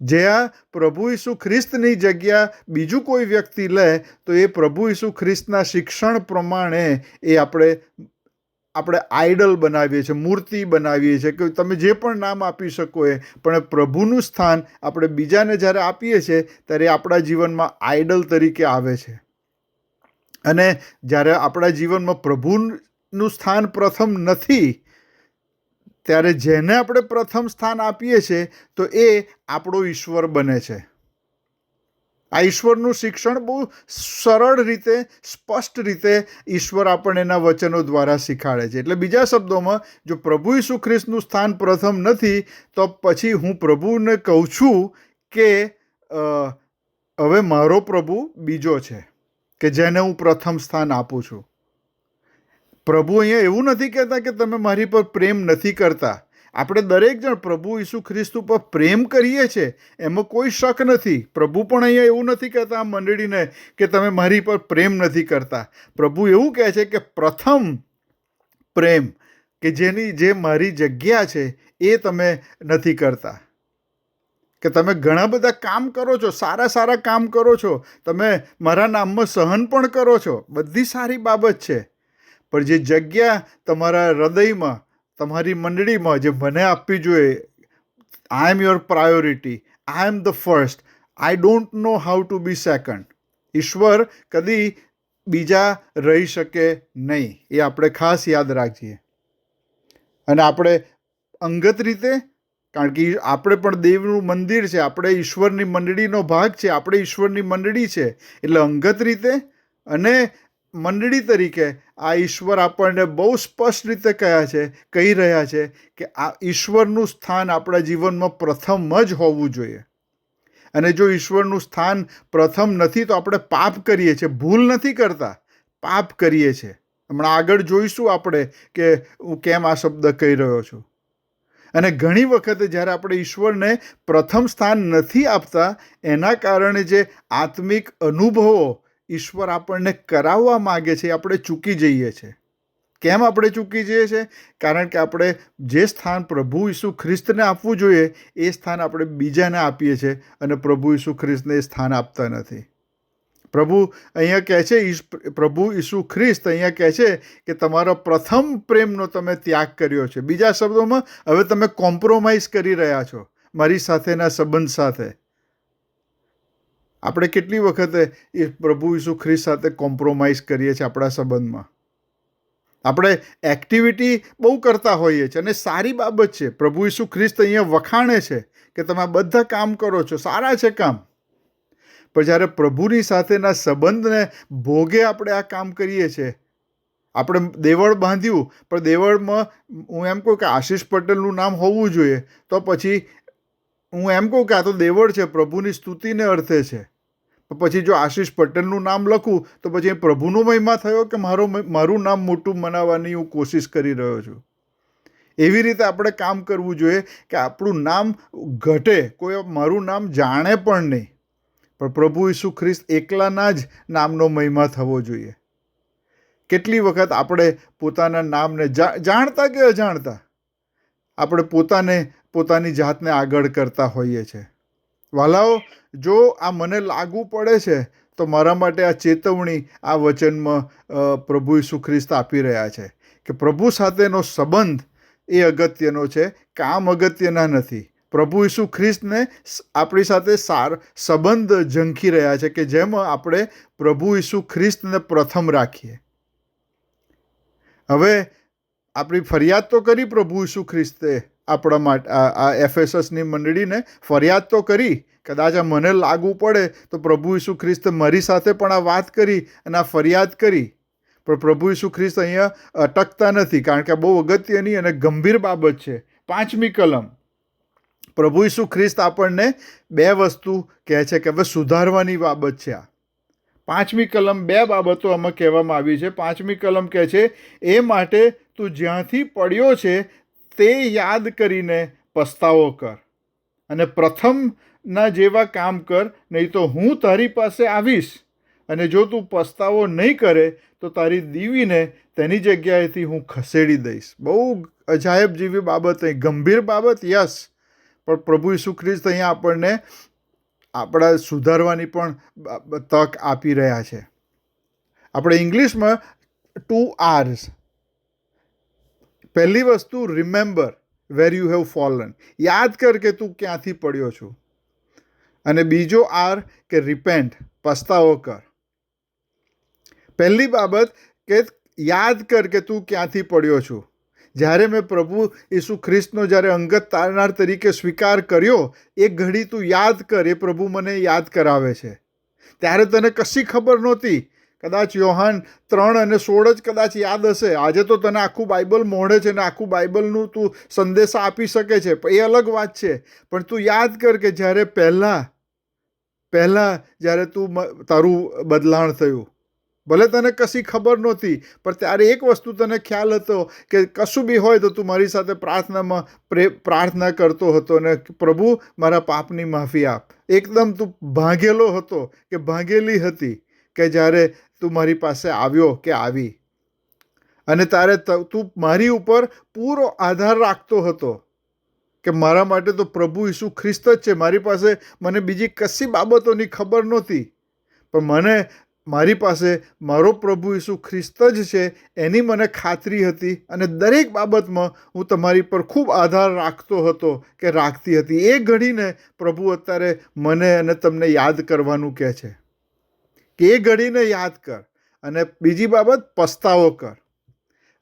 જ્યાં પ્રભુ ઈસુ ખ્રિસ્તની જગ્યા બીજું કોઈ વ્યક્તિ લે તો એ પ્રભુ ઈસુ ખ્રિસ્તના શિક્ષણ પ્રમાણે એ આપણે આઇડલ બનાવીએ છીએ, મૂર્તિ બનાવીએ છીએ, કે તમે જે પણ નામ આપી શકો એ, પણ પ્રભુનું સ્થાન આપણે બીજાને જ્યારે આપીએ છીએ ત્યારે આપણા જીવનમાં આઇડલ તરીકે આવે છે. અને જ્યારે આપણા જીવનમાં પ્રભુનું સ્થાન પ્રથમ નથી ત્યારે જેને આપણે પ્રથમ સ્થાન આપીએ છીએ તો એ આપણો ઈશ્વર બને છે. આ ઈશ્વરનું શિક્ષણ બહુ સરળ રીતે, સ્પષ્ટ રીતે ઈશ્વર આપણને એના વચનો દ્વારા શીખવાડે છે. એટલે બીજા શબ્દોમાં, જો પ્રભુ ઈસુ ખ્રિસ્તનું સ્થાન પ્રથમ નથી તો પછી હું પ્રભુને કહું છું કે હવે મારો પ્રભુ બીજો છે કે જેને હું પ્રથમ સ્થાન આપું છું. પ્રભુ અહીંયા એવું નથી કહેતા કે તમે મારી પર પ્રેમ નથી કરતા. આપણે દરેક જણ પ્રભુ ઈસુ ખ્રિસ્ત ઉપર પ્રેમ કરીએ છીએ, એમાં કોઈ શક નથી. પ્રભુ પણ અહીંયા એવું નથી કહેતા આ મંડળીને કે તમે મારી પર પ્રેમ નથી કરતા. પ્રભુ એવું કહે છે કે પ્રથમ પ્રેમ, કે જે મારી જગ્યા છે એ તમે નથી કરતા. કે તમે ઘણા બધા કામ કરો છો, સારા કામ કરો છો, તમે મારા નામમાં સહન પણ કરો છો, બધી સારી બાબત છે. પણ જે જગ્યા તમારા હૃદયમાં, તમારી મંડળીમાં જે મને આપવી જોઈએ, I am your priority, I am the first, I don't know how to be second. ઈશ્વર કદી બીજા રહી શકે નહીં, એ આપણે ખાસ યાદ રાખીએ. અને આપણે અંગત રીતે, કારણ કે આપણે પણ દેવનું મંદિર છે, આપણે ઈશ્વરની મંડળીનો ભાગ છે, આપણે ઈશ્વરની મંડળી છે, એટલે અંગત રીતે અને મંડળી તરીકે આ ઈશ્વર આપણને બહુ સ્પષ્ટ રીતે કહી રહ્યા છે કે આ ઈશ્વરનું સ્થાન આપણા જીવનમાં પ્રથમ જ હોવું જોઈએ. અને જો ઈશ્વરનું સ્થાન પ્રથમ નથી તો આપણે પાપ કરીએ છીએ, ભૂલ નથી કરતા, પાપ કરીએ છીએ. હમણાં આગળ જોઈશું આપણે કે હું કેમ આ શબ્દ કહી રહ્યો છું. અને ઘણી વખતે જ્યારે આપણે ઈશ્વરને પ્રથમ સ્થાન નથી આપતા, એના કારણે જે આત્મિક અનુભવો ઈશ્વર આપણને કરાવવા માગે છે આપણે ચૂકી જઈએ છીએ. કેમ આપણે ચૂકી જઈએ છીએ? કારણ કે આપણે જે સ્થાન પ્રભુ ઈસુ ખ્રિસ્તને આપવું જોઈએ એ સ્થાન આપણે બીજાને આપીએ છીએ અને પ્રભુ ઈસુ ખ્રિસ્તને એ સ્થાન આપતા નથી. પ્રભુ અહીંયા કહે છે, પ્રભુ ઈસુ ખ્રિસ્ત અહીંયા કહે છે કે તમારો પ્રથમ પ્રેમનો તમે ત્યાગ કર્યો છે. બીજા શબ્દોમાં, હવે તમે કોમ્પ્રોમાઇઝ કરી રહ્યા છો મારી સાથેના સંબંધ સાથે. આપણે કેટલી વખતે એ પ્રભુ ઈસુ ખ્રિસ્ત સાથે કોમ્પ્રોમાઇઝ કરીએ છીએ આપણા સંબંધમાં. આપણે એક્ટિવિટી બહુ કરતા હોઈએ છીએ અને સારી બાબત છે. પ્રભુ ઈસુ ખ્રિસ્ત અહીંયા વખાણે છે કે તમે બધા કામ કરો છો, સારા છે કામ. પણ જ્યારે પ્રભુની સાથેના સંબંધને ભોગે આપણે આ કામ કરીએ છીએ, આપણે દેવળ બાંધ્યું પણ દેવળમાં હું એમ કહું કે આશીષ પટેલનું નામ હોવું જોઈએ, તો પછી હું એમ કહું કે આ તો દેવળ છે, પ્રભુની સ્તુતિને અર્થે છે. પછી જો આશીષ પટેલનું નામ લખું તો પછી પ્રભુનો મહિમા થયો કે મારું નામ મોટું બનાવવાની હું કોશિશ કરી રહ્યો છું. એવી રીતે આપણે કામ કરવું જોઈએ કે આપણું નામ ઘટે, કોઈ મારું નામ જાણે પણ નહીં, પણ પ્રભુ ઈસુ ખ્રિસ્ત એકલાના જ નામનો મહિમા થવો જોઈએ. કેટલી વખત આપણે પોતાના નામને જાણતા કે અજાણતા આપણે પોતાની જાતને આગળ કરતા હોઈએ છીએ. વાલાઓ, જો આ મને લાગુ પડે છે તો મારા માટે આ ચેતવણી આ વચનમાં પ્રભુ ઈસુ ખ્રિસ્ત આપી રહ્યા છે કે પ્રભુ સાથેનો સંબંધ એ અગત્યનો છે, કામ અગત્યના નથી. પ્રભુ ઈસુ ખ્રિસ્તને આપણી સાથે સંબંધ ઝંખી રહ્યા છે કે જેમાં આપણે પ્રભુ ઈસુ ખ્રિસ્તને પ્રથમ રાખીએ. હવે આપણી ફરિયાદ તો કરી પ્રભુ ઈસુ ખ્રિસ્તે આપણા માટે, આ એફેસસની મંડળીને ફરિયાદ તો કરી. કદાચ આ મને લાગુ પડે તો પ્રભુ ઈસુ ખ્રિસ્ત મારી સાથે પણ આ વાત કરી અને આ ફરિયાદ કરી. પણ પ્રભુ ઈસુ ખ્રિસ્ત અહીંયા અટકતા નથી, કારણ કે આ બહુ અગત્યની અને ગંભીર બાબત છે. 5મી કલમ, પ્રભુ ઈસુ ખ્રિસ્ત આપણને 2 વસ્તુ કહે છે કે હવે સુધારવાની બાબત છે. આ 5મી કલમ 2 બાબતો આમાં કહેવામાં આવી છે. 5મી કલમ કહે છે, એ માટે તું જ્યાંથી પડ્યો છે તે યાદ કરીને પસ્તાવો કર અને પ્રથમના જેવા કામ કર, નહીં તો હું તારી પાસે આવીશ અને જો તું પસ્તાવો નહીં કરે તો તારી દીવીને તેની જગ્યાએથી હું ખસેડી દઈશ. બહુ અજાયબ જેવી બાબત, ગંભીર બાબત, યસ, પણ પ્રભુ ઈસુ ખ્રિસ્ત અહીંયા આપણને આપણા સુધારવાની પણ તક આપી રહ્યા છે. આપણે ઇંગ્લિશમાં 2 R's. પહેલી વસ્તુ, રિમેમ્બર વેર યુ હેવ ફોલન, યાદ કર કે તું ક્યાંથી પડ્યો છું. અને બીજો R કે રિપેન્ટ, પસ્તાવો કર. પહેલી બાબત કે યાદ કર કે તું ક્યાંથી પડ્યો છું. જ્યારે મેં પ્રભુ ઈસુ ખ્રિસ્તનો જ્યારે અંગત તારનાર તરીકે સ્વીકાર કર્યો, એ ઘડી તું યાદ કર, એ પ્રભુ મને યાદ કરાવે છે. ત્યારે તને કશી ખબર નહોતી, કદાચ યોહાન 3:16 જ કદાચ યાદ હશે. આજે તો તને આખું બાઇબલ મોઢે છે ને આખું બાઇબલનું તું સંદેશા આપી શકે છે, પણ એ અલગ વાત છે. પણ તું યાદ કર કે જ્યારે પહેલાં જ્યારે તું તારું બદલાણ થયું, ભલે તને કશી ખબર નહોતી, પણ ત્યારે એક વસ્તુ તને ખ્યાલ હતો કે કશું બી હોય તો તું મારી સાથે પ્રાર્થના કરતો હતો ને પ્રભુ મારા પાપની માફી આપ. એકદમ તું ભાંગેલો હતો કે ભાંગેલી હતી કે જ્યારે તું મારી પાસે આવ્યો કે આવી, અને તારે તું મારી ઉપર પૂરો આધાર રાખતો હતો કે મારા માટે તો પ્રભુ ઈસુ ખ્રિસ્ત જ છે. મારી પાસે મને બીજી કશી બાબતોની ખબર નહોતી, પણ મારી પાસે મારો પ્રભુ ઈસુ ખ્રિસ્ત જ છે એની મને ખાતરી હતી, અને દરેક બાબતમાં હું તમારી પર ખૂબ આધાર રાખતો હતો કે રાખતી હતી. એ ઘડીને પ્રભુ અત્યારે મને અને તમને યાદ કરવાનું કહે છે કે એ ઘડીને યાદ કર. અને બીજી બાબત, પસ્તાવો કર.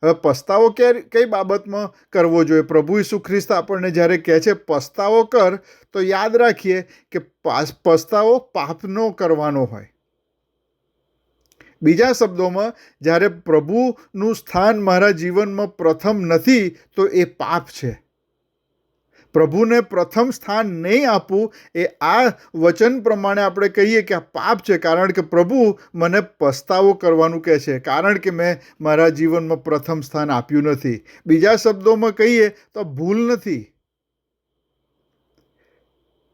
હવે પસ્તાવો કઈ બાબતમાં કરવો જોઈએ? પ્રભુ ઈસુ ખ્રિસ્ત આપણને જ્યારે કહે છે પસ્તાવો કર, તો યાદ રાખીએ કે પસ્તાવો પાપનો કરવાનો હોય. બીજા શબ્દોમાં, જ્યારે પ્રભુનું સ્થાન મારા જીવનમાં પ્રથમ નથી તો એ પાપ છે. પ્રભુને પ્રથમ સ્થાન નહીં આપવું એ આ વચન પ્રમાણે આપણે કહીએ કે આ પાપ છે, કારણ કે પ્રભુ મને પસ્તાવો કરવાનું કહે છે, કારણ કે મેં મારા જીવનમાં પ્રથમ સ્થાન આપ્યું નથી. બીજા શબ્દોમાં કહીએ તો ભૂલ નથી.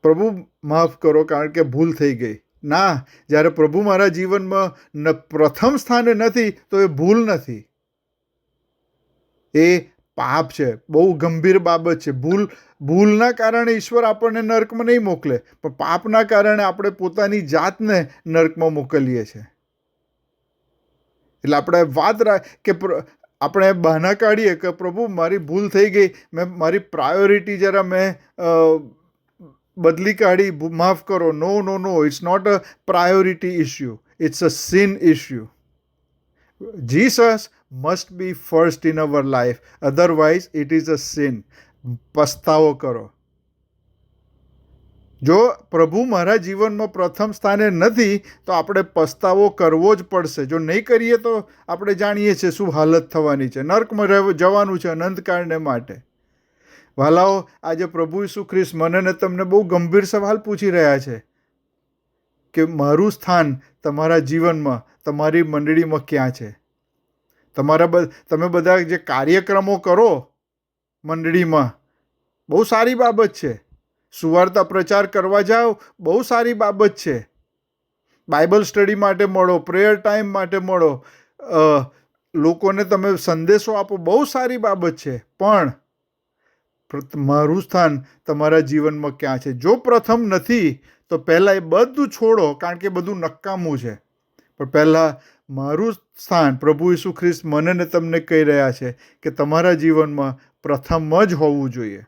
પ્રભુ માફ કરો કારણ કે ભૂલ થઈ ગઈ. ના, જ્યારે પ્રભુ મારા જીવનમાં પ્રથમ સ્થાને નથી તો એ ભૂલ નથી, એ પાપ છે. બહુ ગંભીર બાબત છે. ભૂલના કારણે ઈશ્વર આપણને નર્કમાં નહીં મોકલે, પણ પાપના કારણે આપણે પોતાની જાતને નર્કમાં મોકલીએ છીએ. એટલે આપણે આપણે બહાના કાઢીએ કે પ્રભુ મારી ભૂલ થઈ ગઈ, મારી પ્રાયોરિટી જરા મેં બદલી કાઢી, માફ કરો. No, it's not a priority issue, it's a sin issue. Jesus must be first in our life, otherwise it is a sin. પસ્તાવો કરો. જો પ્રભુ મારા જીવનમાં પ્રથમ સ્થાને નથી તો આપણે પસ્તાવો કરવો જ પડશે. જો નહીં કરીએ તો આપણે જાણીએ છીએ શું હાલત થવાની છે. નર્કમાં જવાનું છે અનંતકાળને માટે. વાલાઓ, આજે પ્રભુ ઈસુ ખ્રિસ્ત મને ને તમને બહુ ગંભીર સવાલ પૂછી રહ્યા છે કે મારું સ્થાન તમારા જીવનમાં, તમારી મંડળીમાં ક્યાં છે? તમે બધા જે કાર્યક્રમો કરો મંડળીમાં, બહુ સારી બાબત છે. સુવાર્તા પ્રચાર કરવા જાઓ, બહુ સારી બાબત છે. બાઇબલ સ્ટડી માટે મળો, પ્રેયર ટાઈમ માટે મળો, લોકોને તમે સંદેશો આપો, બહુ સારી બાબત છે. પણ મારું સ્થાન તમારા જીવનમાં ક્યાં છે? જો પ્રથમ નથી તો પહેલાં એ બધું છોડો, કારણ કે બધું નકામું છે. પણ પહેલાં મારું સ્થાન પ્રભુ ઈસુ ખ્રિસ્ત મને ને તમને કહી રહ્યા છે કે તમારા જીવનમાં પ્રથમ જ હોવું જોઈએ,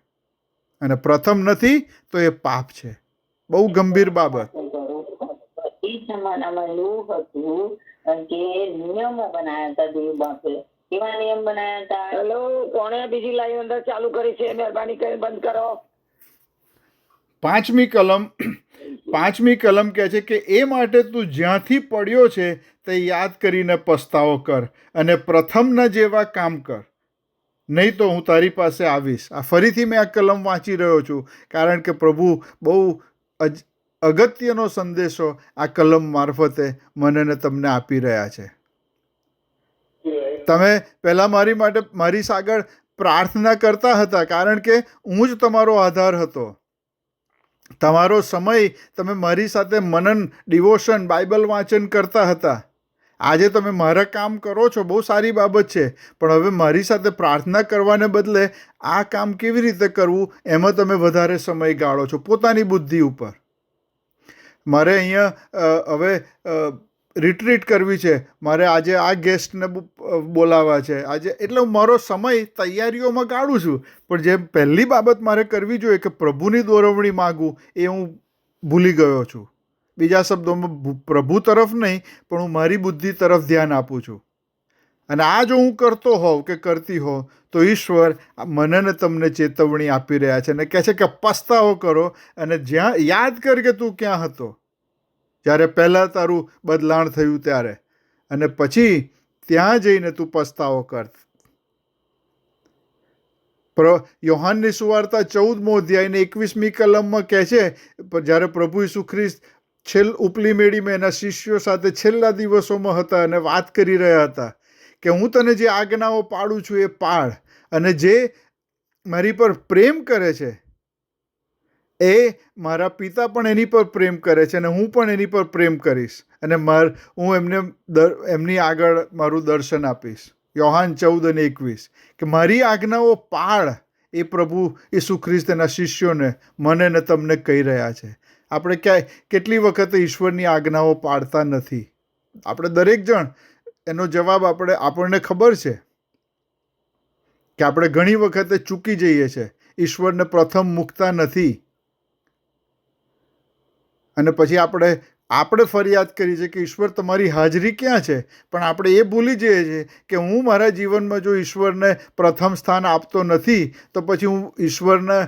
અને પ્રથમ નથી તો એ પાપ છે. બહુ ગંભીર બાબત. જમાનામાં એવું હતું કે નિયમો બનાવ્યા હતા દેવ બાપે. કેવા નિયમ બનાવ્યા હતા? હેલો, કોણે બીજી લાઈન અંદર ચાલુ કરી છે? મહેરબાની કરીને બંધ કરો. 5મી કલમ કહે છે કે એ માટે તું જ્યાંથી પડ્યો છે તે યાદ કરીને પસ્તાવો કર અને પ્રથમના જેવા કામ કર. નહીં તો હું તારી પાસે આવીશ. આ ફરીથી મેં આ કલમ વાંચી રહ્યો છું, કારણ કે પ્રભુ બહુ અગત્યનો સંદેશો આ કલમ મારફતે મને ને તમને આપી રહ્યા છે. તમે પહેલાં મારી આગળ પ્રાર્થના કરતા હતા, કારણ કે હું જ તમારો આધાર હતો. તમારો સમય તમે મારી સાથે મનન, ડિવોશન, બાઇબલ વાંચન કરતા હતા. આજે તમે મારા કામ કરો છો, બહુ સારી બાબત છે, પણ હવે મારી સાથે પ્રાર્થના કરવાને બદલે આ કામ કેવી રીતે કરવું એમાં તમે વધારે સમય ગાળો છો, પોતાની બુદ્ધિ ઉપર. મારે અહીંયા હવે રિટ્રીટ કરવી છે, મારે આજે આ ગેસ્ટને બોલાવવા છે આજે, એટલે હું મારો સમય તૈયારીઓમાં ગાળું છું. પણ જે પહેલી બાબત મારે કરવી જોઈએ કે પ્રભુની દોરવણી માગું, એ હું ભૂલી ગયો છું. બીજા શબ્દોમાં પ્રભુ તરફ નહીં, પણ હું મારી બુદ્ધિ તરફ ધ્યાન આપું છું. અને આ જો હું કરતો હોઉં કે કરતી હોઉં તો ઈશ્વર મને ને તમને ચેતવણી આપી રહ્યા છે અને કહે છે કે પસ્તાવો કરો અને જ્યાં યાદ કર કે તું ક્યાં હતો જ્યારે પહેલાં તારું બદલાણ થયું ત્યારે, અને પછી ત્યાં જઈને તું પસ્તાવો કર. યોહાનની સુવાર્તા 14મો અધ્યાય ને 21મી કલમમાં કહે છે, જ્યારે પ્રભુ ઈસુ ખ્રિસ્ત ઉપલી મેળીમાં એના શિષ્યો સાથે છેલ્લા દિવસોમાં હતા અને વાત કરી રહ્યા હતા કે હું તને જે આજ્ઞાઓ પાડું છું એ પાળ, અને જે મારી પર પ્રેમ કરે છે એ મારા પિતા પણ એની પર પ્રેમ કરે છે અને હું પણ એની પર પ્રેમ કરીશ, અને હું એમની આગળ મારું દર્શન આપીશ. યોહાન 14:21 કે મારી આજ્ઞાઓ પાળ, એ પ્રભુ ઈસુ ખ્રિસ્ત એના શિષ્યોને મને ને તમને કહી રહ્યા છે. આપણે કેટલી વખતે ઈશ્વરની આજ્ઞાઓ પાળતા નથી. આપણે દરેક જણ એનો જવાબ આપણને ખબર છે કે આપણે ઘણી વખતે ચૂકી જઈએ છીએ, ઈશ્વરને પ્રથમ મૂકતા નથી, અને પછી આપણે ફરિયાદ કરી છે કે ઈશ્વર તમારી હાજરી ક્યાં છે. પણ આપણે એ ભૂલી જઈએ છીએ કે હું મારા જીવનમાં જો ઈશ્વરને પ્રથમ સ્થાન આપતો નથી તો પછી હું ઈશ્વરને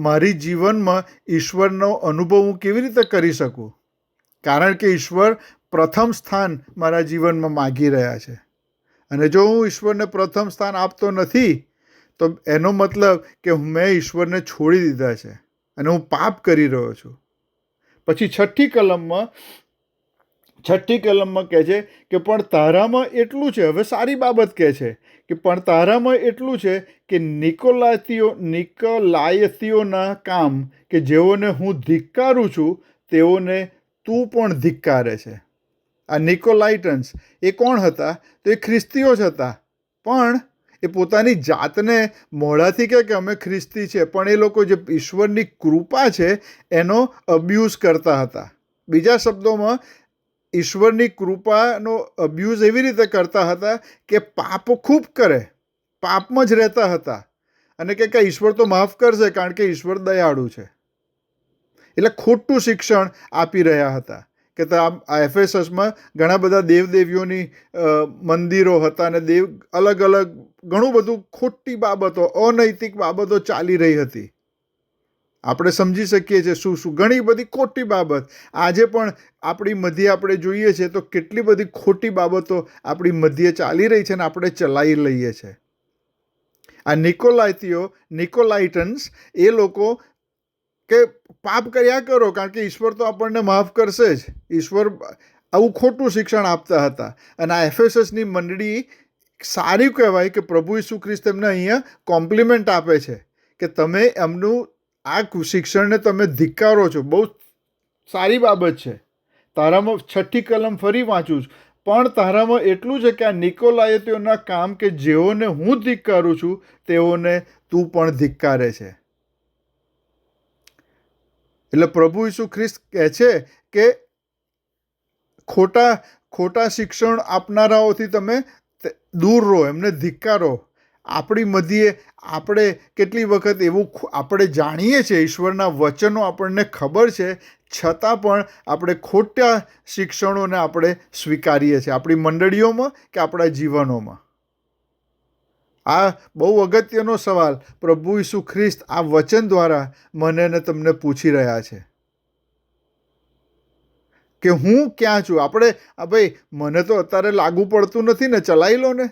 મારી જીવનમાં ઈશ્વરનો અનુભવ હું કેવી રીતે કરી શકું, કારણ કે ઈશ્વર પ્રથમ સ્થાન મારા જીવનમાં માગી રહ્યા છે. અને જો હું ઈશ્વરને પ્રથમ સ્થાન આપતો નથી તો એનો મતલબ કે મેં ઈશ્વરને છોડી દીધા છે અને હું પાપ કરી રહ્યો છું. પછી છઠ્ઠી કલમમાં કહે છે કે પણ તારામાં એટલું છે, હવે સારી બાબત કહે છે કે પણ તારામાં એટલું છે કે નિકોલાયતીઓના કામ કે જેઓને હું ધિક્કારું છું તેઓને તું પણ ધિક્કારે છે. આ નિકોલાઇટન્સ એ કોણ હતા? તો એ ખ્રિસ્તીઓ જ હતા, પણ એ પોતાની જાતને મોઢાથી કહે કે અમે ખ્રિસ્તી છે, પણ એ લોકો જે ઈશ્વરની કૃપા છે એનો અબ્યુઝ કરતા હતા. બીજા શબ્દોમાં ઈશ્વરની કૃપાનો અબ્યુઝ એવી રીતે કરતા હતા કે પાપ ખૂબ કરે, પાપમાં જ રહેતા હતા, અને કે ઈશ્વર તો માફ કરશે કારણ કે ઈશ્વર દયાળુ છે. એટલે ખોટું શિક્ષણ આપી રહ્યા હતા કે આ એફેસસમાં ઘણા બધા દેવદેવીઓની મંદિરો હતા અને અલગ અલગ ઘણું બધું ખોટી બાબતો, અનૈતિક બાબતો ચાલી રહી હતી. આપણે સમજી શકીએ છીએ શું ઘણી બધી ખોટી બાબત આજે પણ આપણી મધ્યે આપણે જોઈએ છીએ તો કેટલી બધી ખોટી બાબતો આપણી મધ્યે ચાલી રહી છે અને આપણે ચલાવી લઈએ છીએ. આ નિકોલાઇટન્સ એ લોકો કે પાપ કર્યા કરો કારણ કે ઈશ્વર તો આપણને માફ કરશે જ, ઈશ્વર આવું ખોટું શિક્ષણ આપતા હતા. અને આ એફેસસની મંડળી સારી કહેવાય કે પ્રભુ ઈસુ ખ્રિસ્ત એમને અહીંયા કોમ્પ્લિમેન્ટ આપે છે કે તમે એમનું આ શિક્ષણને તમે ધિક્કારો છો, બહુ સારી બાબત છે. તારામાં છઠ્ઠી કલમ ફરી વાંચું છું, પણ તારામાં એટલું છે કે આ નિકોલાયતીઓના કામ કે જેઓને હું ધિક્કારું છું તેઓને તું પણ ધિક્કારે છે. એટલે પ્રભુ ઈસુ ખ્રિસ્ત કહે છે કે ખોટા શિક્ષણ આપનારાઓથી તમે દૂર રહો, એમને ધિક્કારો. આપણી મધ્યે આપણે કેટલી વખત એવું આપણે જાણીએ છીએ, ઈશ્વરના વચનો આપણને ખબર છે, છતાં પણ આપણે ખોટા શિક્ષણોને આપણે સ્વીકારીએ છીએ આપણી મંડળીઓમાં કે આપણા જીવનોમાં. આ બહુ અગત્યનો સવાલ પ્રભુ ઈસુ ખ્રિસ્ત આ વચન દ્વારા મને ને તમને પૂછી રહ્યા છે કે હું ક્યાં છું. ભાઈ મને તો અત્યારે લાગુ પડતું નથી ને, ચલાવી લો ને.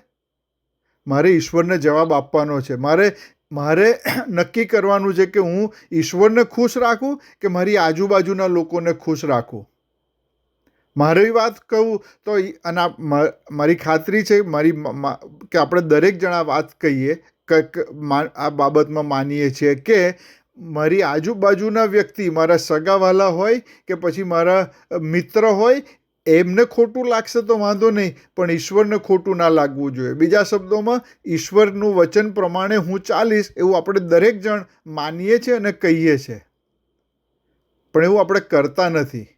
મારે ઈશ્વરને જવાબ આપવાનો છે. મારે નક્કી કરવાનું છે કે હું ઈશ્વરને ખુશ રાખું કે મારી આજુબાજુના લોકોને ખુશ રાખું. મારી વાત કહું તો અને મારી ખાતરી છે કે આપણે દરેક જણા વાત કહીએ આ બાબતમાં માનીએ છીએ કે મારી આજુબાજુના વ્યક્તિ, મારા સગાવાલા હોય કે પછી મારા મિત્ર હોય, એમને ખોટું લાગશે તો વાંધો નહીં, પણ ઈશ્વરને ખોટું ના લાગવું જોઈએ. બીજા શબ્દોમાં, ઈશ્વરનું વચન પ્રમાણે હું ચાલીશ એવું આપણે દરેક જણ માનીએ છીએ અને કહીએ છીએ, પણ એવું આપણે કરતા નથી.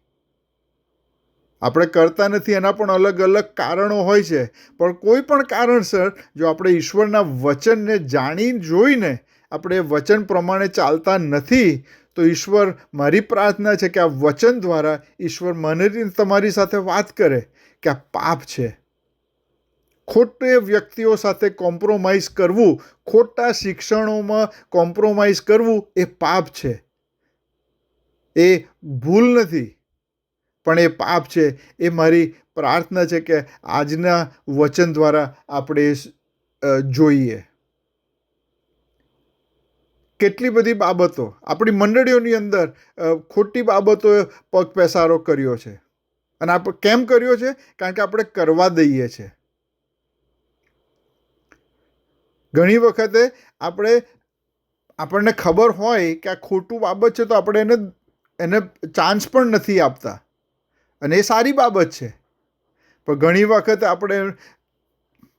એના પણ અલગ અલગ કારણો હોય છે. પણ કોઈ પણ કારણસર જો આપણે ઈશ્વરના વચનને જાણી જોઈને આપણે વચન પ્રમાણે ચાલતા નથી, તો ઈશ્વર, મારી પ્રાર્થના છે કે આ વચન દ્વારા ઈશ્વર મને તમારી સાથે વાત કરે કે આ પાપ છે. ખોટે વ્યક્તિઓ સાથે કોમ્પ્રોમાઇઝ કરવું, ખોટા શિક્ષણોમાં કોમ્પ્રોમાઇઝ કરવું એ પાપ છે. એ ભૂલ નથી, પણ એ પાપ છે. એ મારી પ્રાર્થના છે કે આજના વચન દ્વારા આપણે જોઈએ. કેટલી બધી બાબતો આપણી મંડળીઓની અંદર ખોટી બાબતોએ પગ પેસારો કર્યો છે. અને આપણે કેમ કર્યો છે? કારણ કે આપણે કરવા દઈએ છીએ. ઘણી વખતે આપણને ખબર હોય કે આ ખોટું બાબત છે, તો આપણે એને ચાન્સ પણ નથી આપતા, અને એ સારી બાબત છે. પણ ઘણી વખતે આપણે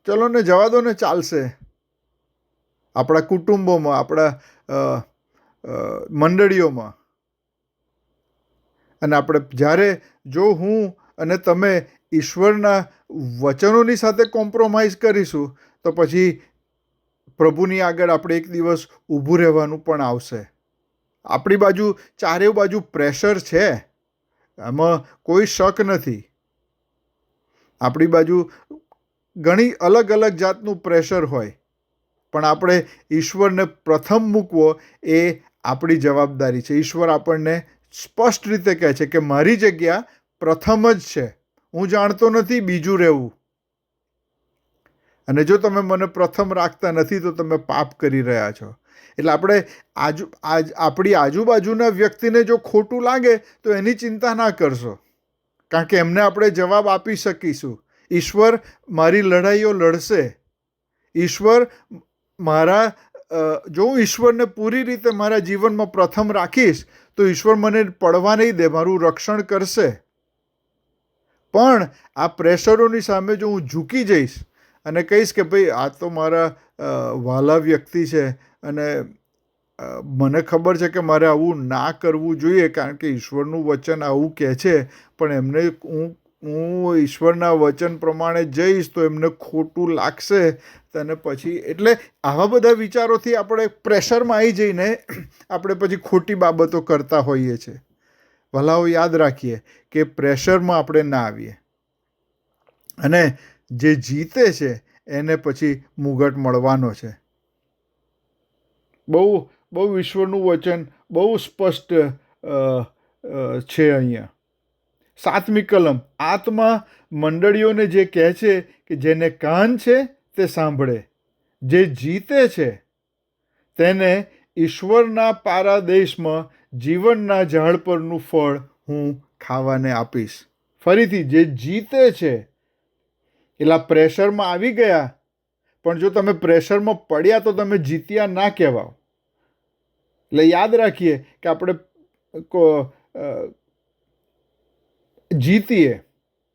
ચલો ને જવા દો ને, ચાલશે. આપણા કુટુંબોમાં, આપણા મંડળીઓમાં. અને આપણે જ્યારે જો હું અને તમે ઈશ્વરના વચનોની સાથે કોમ્પ્રોમાઇઝ કરીશું, તો પછી પ્રભુની આગળ આપણે એક દિવસ ઊભું રહેવાનું પણ આવશે. આપણી બાજુ ચારે બાજુ પ્રેશર છે, આમાં કોઈ શક નથી. આપણી બાજુ ઘણી અલગ અલગ જાતનું પ્રેશર હોય, પણ આપણે ઈશ્વરને પ્રથમ મૂકવો એ આપણી જવાબદારી છે. ઈશ્વર આપણને સ્પષ્ટ રીતે કહે છે કે મારી જગ્યા પ્રથમ જ છે, હું જાણતો નથી બીજું રહેવું. અને જો તમે મને પ્રથમ રાખતા નથી તો તમે પાપ કરી રહ્યા છો. એટલે આપણે આપણી આજુબાજુના વ્યક્તિને જો ખોટું લાગે તો એની ચિંતા ના કરશો, કારણ કે એમને આપણે જવાબ આપી શકીશું. ઈશ્વર મારી લડાઈઓ લડશે. ઈશ્વર જો હું ઈશ્વરને પૂરી રીતે મારા જીવનમાં પ્રથમ રાખીશ તો ઈશ્વર મને પડવા નહીં દે, મારું રક્ષણ કરશે. પણ આ પ્રેશરોની સામે જો હું ઝૂકી જઈશ અને કહીશ કે ભાઈ આ તો મારા વહાલા વ્યક્તિ છે અને મને ખબર છે કે મારે આવું ના કરવું જોઈએ કારણ કે ઈશ્વરનું વચન આવું કહે છે, પણ એમને હું ઈશ્વરના વચન પ્રમાણે જઈશ તો એમને ખોટું લાગશે. અને પછી એટલે આવા બધા વિચારોથી આપણે પ્રેશરમાં આવી જઈને આપણે પછી ખોટી બાબતો કરતા હોઈએ છીએ. ભલાઓ યાદ રાખીએ કે પ્રેશરમાં આપણે ના આવીએ. અને જે જીતે છે એને પછી મુગટ મળવાનો છે. બહુ ઈશ્વરનું વચન બહુ સ્પષ્ટ છે અહીંયા. 7મી કલમ, આત્મા મંડળીઓને જે કહે છે કે જેને કાન છે તે સાંભળે, જે જીતે છે તેને ઈશ્વરના પારાદેશમાં જીવનના ઝાડ પરનું ફળ હું ખાવાને આપીશ. ફરીથી, જે જીતે છે. એટલા પ્રેશરમાં આવી ગયા, પણ જો તમે પ્રેશરમાં પડ્યા તો તમે જીત્યા ના કહેવાઓ. એટલે યાદ રાખીએ કે આપણે જીતીએ,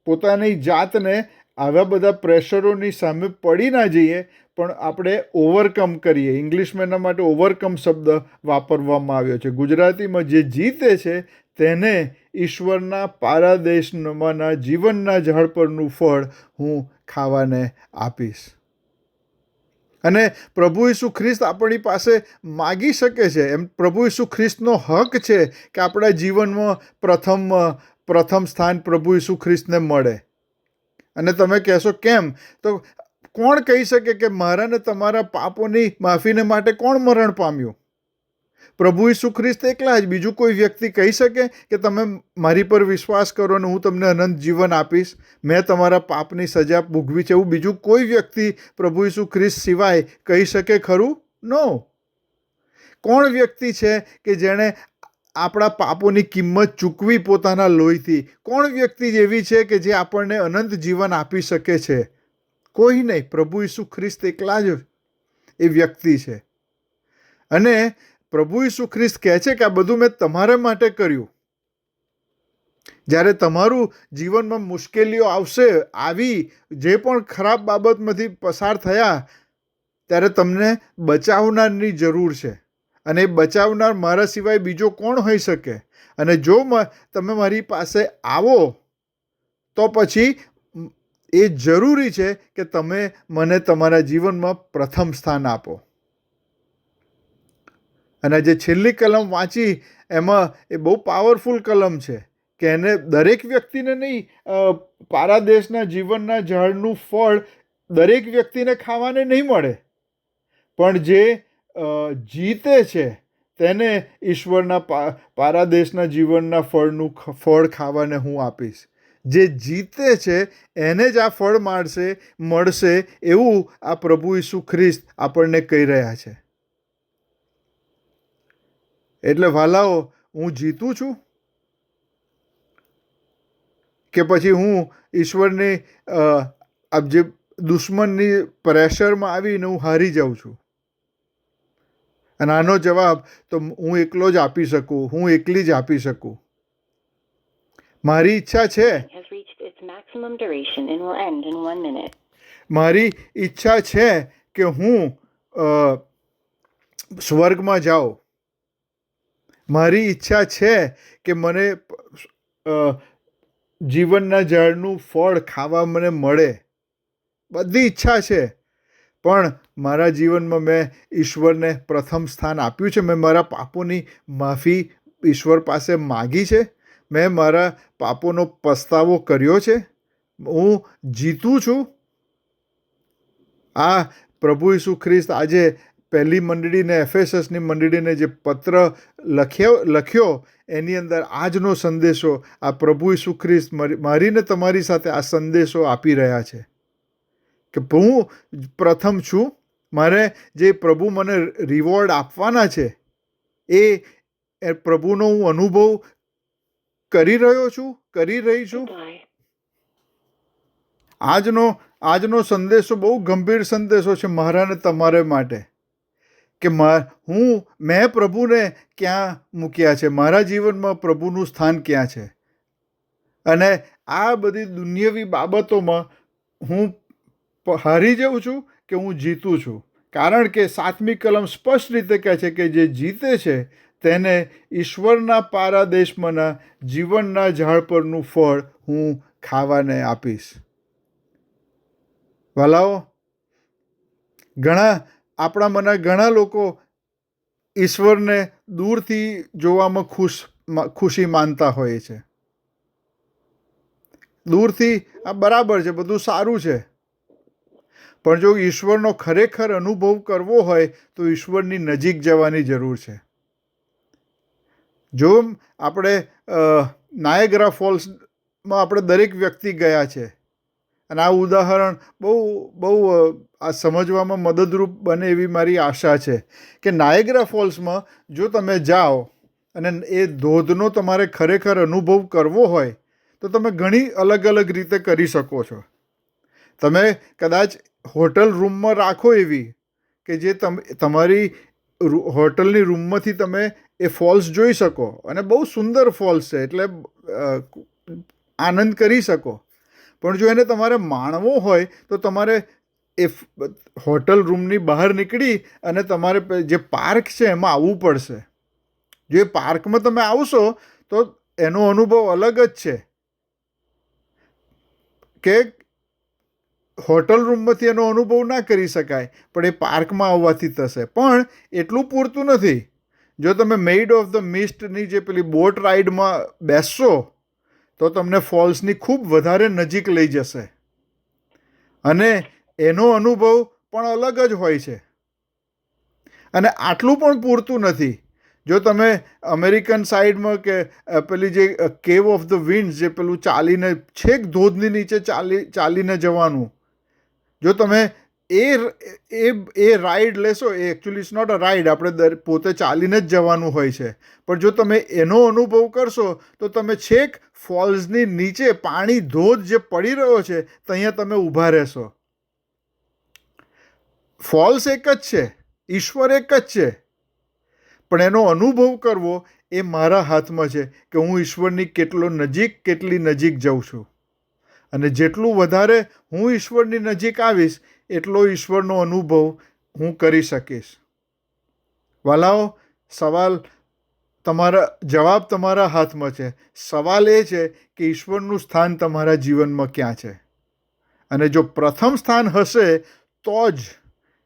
પોતાની જાતને આવા બધા પ્રેશરોની સામે પડી ના જઈએ, પણ આપણે ઓવરકમ કરીએ. ઇંગ્લિશમાં એના માટે ઓવરકમ શબ્દ વાપરવામાં આવ્યો છે. ગુજરાતીમાં જે જીતે છે તેને ઈશ્વરના પારાદેશમાંના જીવનના ઝાડ પરનું ફળ હું ખાવાને આપીશ. અને પ્રભુ ઈસુ ખ્રિસ્ત આપણી પાસે માગી શકે છે. એમ પ્રભુ ઈસુ ખ્રિસ્તનો હક છે કે આપણા જીવનમાં પ્રથમ સ્થાન પ્રભુ ઈસુ ખ્રિસ્તને મળે. અને તમે કહેશો કેમ? તો કોણ કહી શકે કે મારા ને તમારા પાપોની માફીને માટે કોણ મરણ પામ્યું? પ્રભુ ઈસુ ખ્રિસ્ત એકલા જ, બીજું કોઈ વ્યક્તિ કહી શકે કે તમે મારી પર વિશ્વાસ કરો અને હું તમને અનંત જીવન આપીશ, મેં તમારા પાપની સજા ભોગવી છે, એવું બીજું કોઈ વ્યક્તિ પ્રભુ ઈસુ ખ્રિસ્ત સિવાય કહી શકે ખરું? નો. કોણ વ્યક્તિ છે કે જેણે આપણા પાપોની કિંમત ચૂકવી પોતાના લોહીથી? કોણ વ્યક્તિ એવી છે કે જે આપણને અનંત જીવન આપી શકે છે? કોઈ નહીં. પ્રભુ ઈસુ ખ્રિસ્ત એકલા જ એ વ્યક્તિ છે. અને પ્રભુ ઈસુ ખ્રિસ્ત કહે છે કે આ બધું મેં તમારા માટે કર્યું. જ્યારે તમારું જીવનમાં મુશ્કેલીઓ આવી, જે પણ ખરાબ બાબતમાંથી પસાર થયા, ત્યારે તમને બચાવનારની જરૂર છે. અને એ બચાવનાર મારા સિવાય બીજો કોણ હોઈ શકે? અને જો તમે મારી પાસે આવો તો પછી એ જરૂરી છે કે તમે મને તમારા જીવનમાં પ્રથમ સ્થાન આપો. અને જે છેલ્લી કલમ વાંચી એમાં એ બહુ પાવરફુલ કલમ છે કે એને દરેક વ્યક્તિને નહીં, પારાદેશના જીવનના ઝાડનું ફળ દરેક વ્યક્તિને ખાવાને નહીં મળે, પણ જે જીતે છે તેને ઈશ્વરના પારાદેશના જીવનના ફળ ખાવાને હું આપીશ. જે જીતે છે એને જ આ ફળ મળશે એવું આ પ્રભુ ઈસુ ખ્રિસ્ત આપણને કહી રહ્યા છે. એટલે વાલાઓ, હું જીતું છું કે પછી હું ઈશ્વરની જે દુશ્મનની પ્રેશરમાં આવીને હું હારી જાઉં છું? અને આનો જવાબ તો હું એકલો જ આપી શકું, હું એકલી જ આપી શકું. મારી ઈચ્છા છે મારી ઈચ્છા છે કે હું સ્વર્ગમાં જાઉં. મારી ઈચ્છા છે કે મને જીવનના ઝાડનું ફળ ખાવા મને મળે. બધી ઈચ્છા છે. પણ મારા જીવનમાં મેં ઈશ્વરને પ્રથમ સ્થાન આપ્યું છે. મેં મારા પાપોની માફી ઈશ્વર પાસે માગી છે. મેં મારા પાપોનો પસ્તાવો કર્યો છે. હું જીતું છું. આ પ્રભુ ઈસુ ખ્રિસ્ત આજે પહેલી મંડળીને, એફેસસની મંડળીને જે પત્ર લખ્યો એની અંદર આજનો સંદેશો આ પ્રભુ ઈસુ ખ્રિસ્ત મારીને તમારી સાથે આ સંદેશો આપી રહ્યા છે કે હું પ્રથમ છું. મારે જે પ્રભુ મને રિવોર્ડ આપવાના છે એ પ્રભુનો હું અનુભવ કરી રહ્યો છું, કરી રહી છું. આજનો સંદેશો બહુ ગંભીર સંદેશો છે મારા ને તમારે માટે કે મેં પ્રભુને ક્યાં મૂક્યા છે, મારા જીવનમાં પ્રભુનું સ્થાન ક્યાં છે. અને આ બધી દુનિયાવી બાબતોમાં હું હારી જાઉં છું કે હું જીતું છું? કારણ કે 7મી કલમ સ્પષ્ટ રીતે કહે છે કે જે જીતે છે તેને ઈશ્વરના પારાદેશમાંના જીવનના ઝાડ પરનું ફળ હું ખાવાને આપીશ. વાલાઓ, આપણામાંના ઘણા લોકો ઈશ્વરને દૂરથી જોવામાં ખુશી માનતા હોય છે. દૂરથી આ બરાબર છે, બધું સારું છે. પણ જો ઈશ્વરનો ખરેખર અનુભવ કરવો હોય તો ઈશ્વરની નજીક જવાની જરૂર છે. જો આપણે નાયગ્રા ફોલ્સમાં આપણે દરેક વ્યક્તિ ગયા છે, અને આ ઉદાહરણ બહુ આ સમજવામાં મદદરૂપ બને એવી મારી આશા છે કે નાયગ્રા ફોલ્સમાં જો તમે જાઓ અને એ ધોધનો તમારે ખરેખર અનુભવ કરવો હોય તો તમે ઘણી અલગ અલગ રીતે કરી શકો છો. તમે કદાચ હોટલ રૂમમાં રાખો એવી કે જે તમારી હોટલની રૂમમાંથી તમે એ ફોલ્સ જોઈ શકો, અને બહુ સુંદર ફોલ્સ છે એટલે આનંદ કરી શકો. પણ જો એને તમારે માણવો હોય તો તમારે એ હોટલ રૂમની બહાર નીકળી અને તમારે જે પાર્ક છે એમાં આવવું પડશે. જો એ પાર્કમાં તમે આવશો તો એનો અનુભવ અલગ જ છે કે હોટલ રૂમમાંથી એનો અનુભવ ના કરી શકાય, પણ એ પાર્કમાં આવવાથી થશે. પણ એટલું પૂરતું નથી. જો તમે મેઇડ ઓફ ધ મિસ્ટની જે પેલી બોટ રાઇડમાં બેસશો તો તમને ફોલ્સની ખૂબ વધારે નજીક લઈ જશે, અને એનો અનુભવ પણ અલગ જ હોય છે. અને આટલું પણ પૂરતું નથી. જો તમે અમેરિકન સાઈડમાં કે પેલી જે કેવ ઓફ ધ વિન્ડ્સ, જે પેલું ચાલીને છેક ધોધની નીચે ચાલીને જવાનું, જો તમે એ રાઈડ લેશો, એ actually it's not a ride, આપણે પોતે ચાલીને જ જવાનું હોય છે, પણ જો તમે એનો અનુભવ કરશો તો તમે છેક ફોલ્સની નીચે પાણી ધોધ જે પડી રહ્યો છે ત્યાં તમે ઊભા રહેશો. ફોલ્સ એક જ છે, ઈશ્વર એક જ છે, પણ એનો અનુભવ કરવો એ મારા હાથમાં છે કે હું ઈશ્વરની કેટલી નજીક જાઉં છું. અને જેટલું વધારે હું ઈશ્વરની નજીક આવીશ એટલો ઈશ્વરનો અનુભવ હું કરી શકીશ. વાલાઓ, જવાબ તમારા હાથમાં છે. સવાલ એ છે કે ઈશ્વરનું સ્થાન તમારા જીવનમાં ક્યાં છે. અને જો પ્રથમ સ્થાન હશે તો જ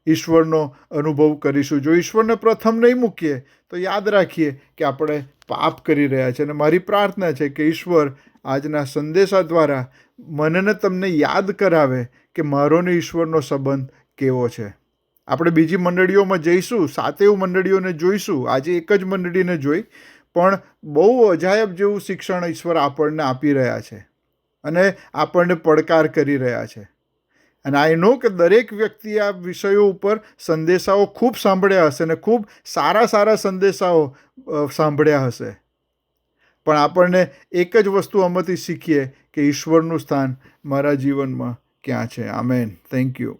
ઈશ્વરનો અનુભવ કરીશું. જો ઈશ્વરને પ્રથમ નહીં મૂકીએ તો યાદ રાખીએ કે આપણે પાપ કરી રહ્યા છે. અને મારી પ્રાર્થના છે કે ઈશ્વર આજના સંદેશા દ્વારા મને ને તમને યાદ કરાવે કે મારો ને ઈશ્વરનો સંબંધ કેવો છે. આપણે બીજી મંડળીઓમાં જઈશું, 7 મંડળીઓને જોઈશું. આજે એક જ મંડળીને જોઈ, પણ બહુ અજાયબ જેવું શિક્ષણ ઈશ્વર આપણને આપી રહ્યા છે અને આપણને પડકાર કરી રહ્યા છે. અને આઈ નો કે દરેક વ્યક્તિએ આ વિષયો ઉપર સંદેશાઓ ખૂબ સાંભળ્યા હશે અને ખૂબ સારા સંદેશાઓ સાંભળ્યા હશે, પણ આપણને એક જ વસ્તુ આમાંથી શીખીએ કે ઈશ્વરનું સ્થાન મારા જીવનમાં ક્યાં છે. આમેન. Thank you.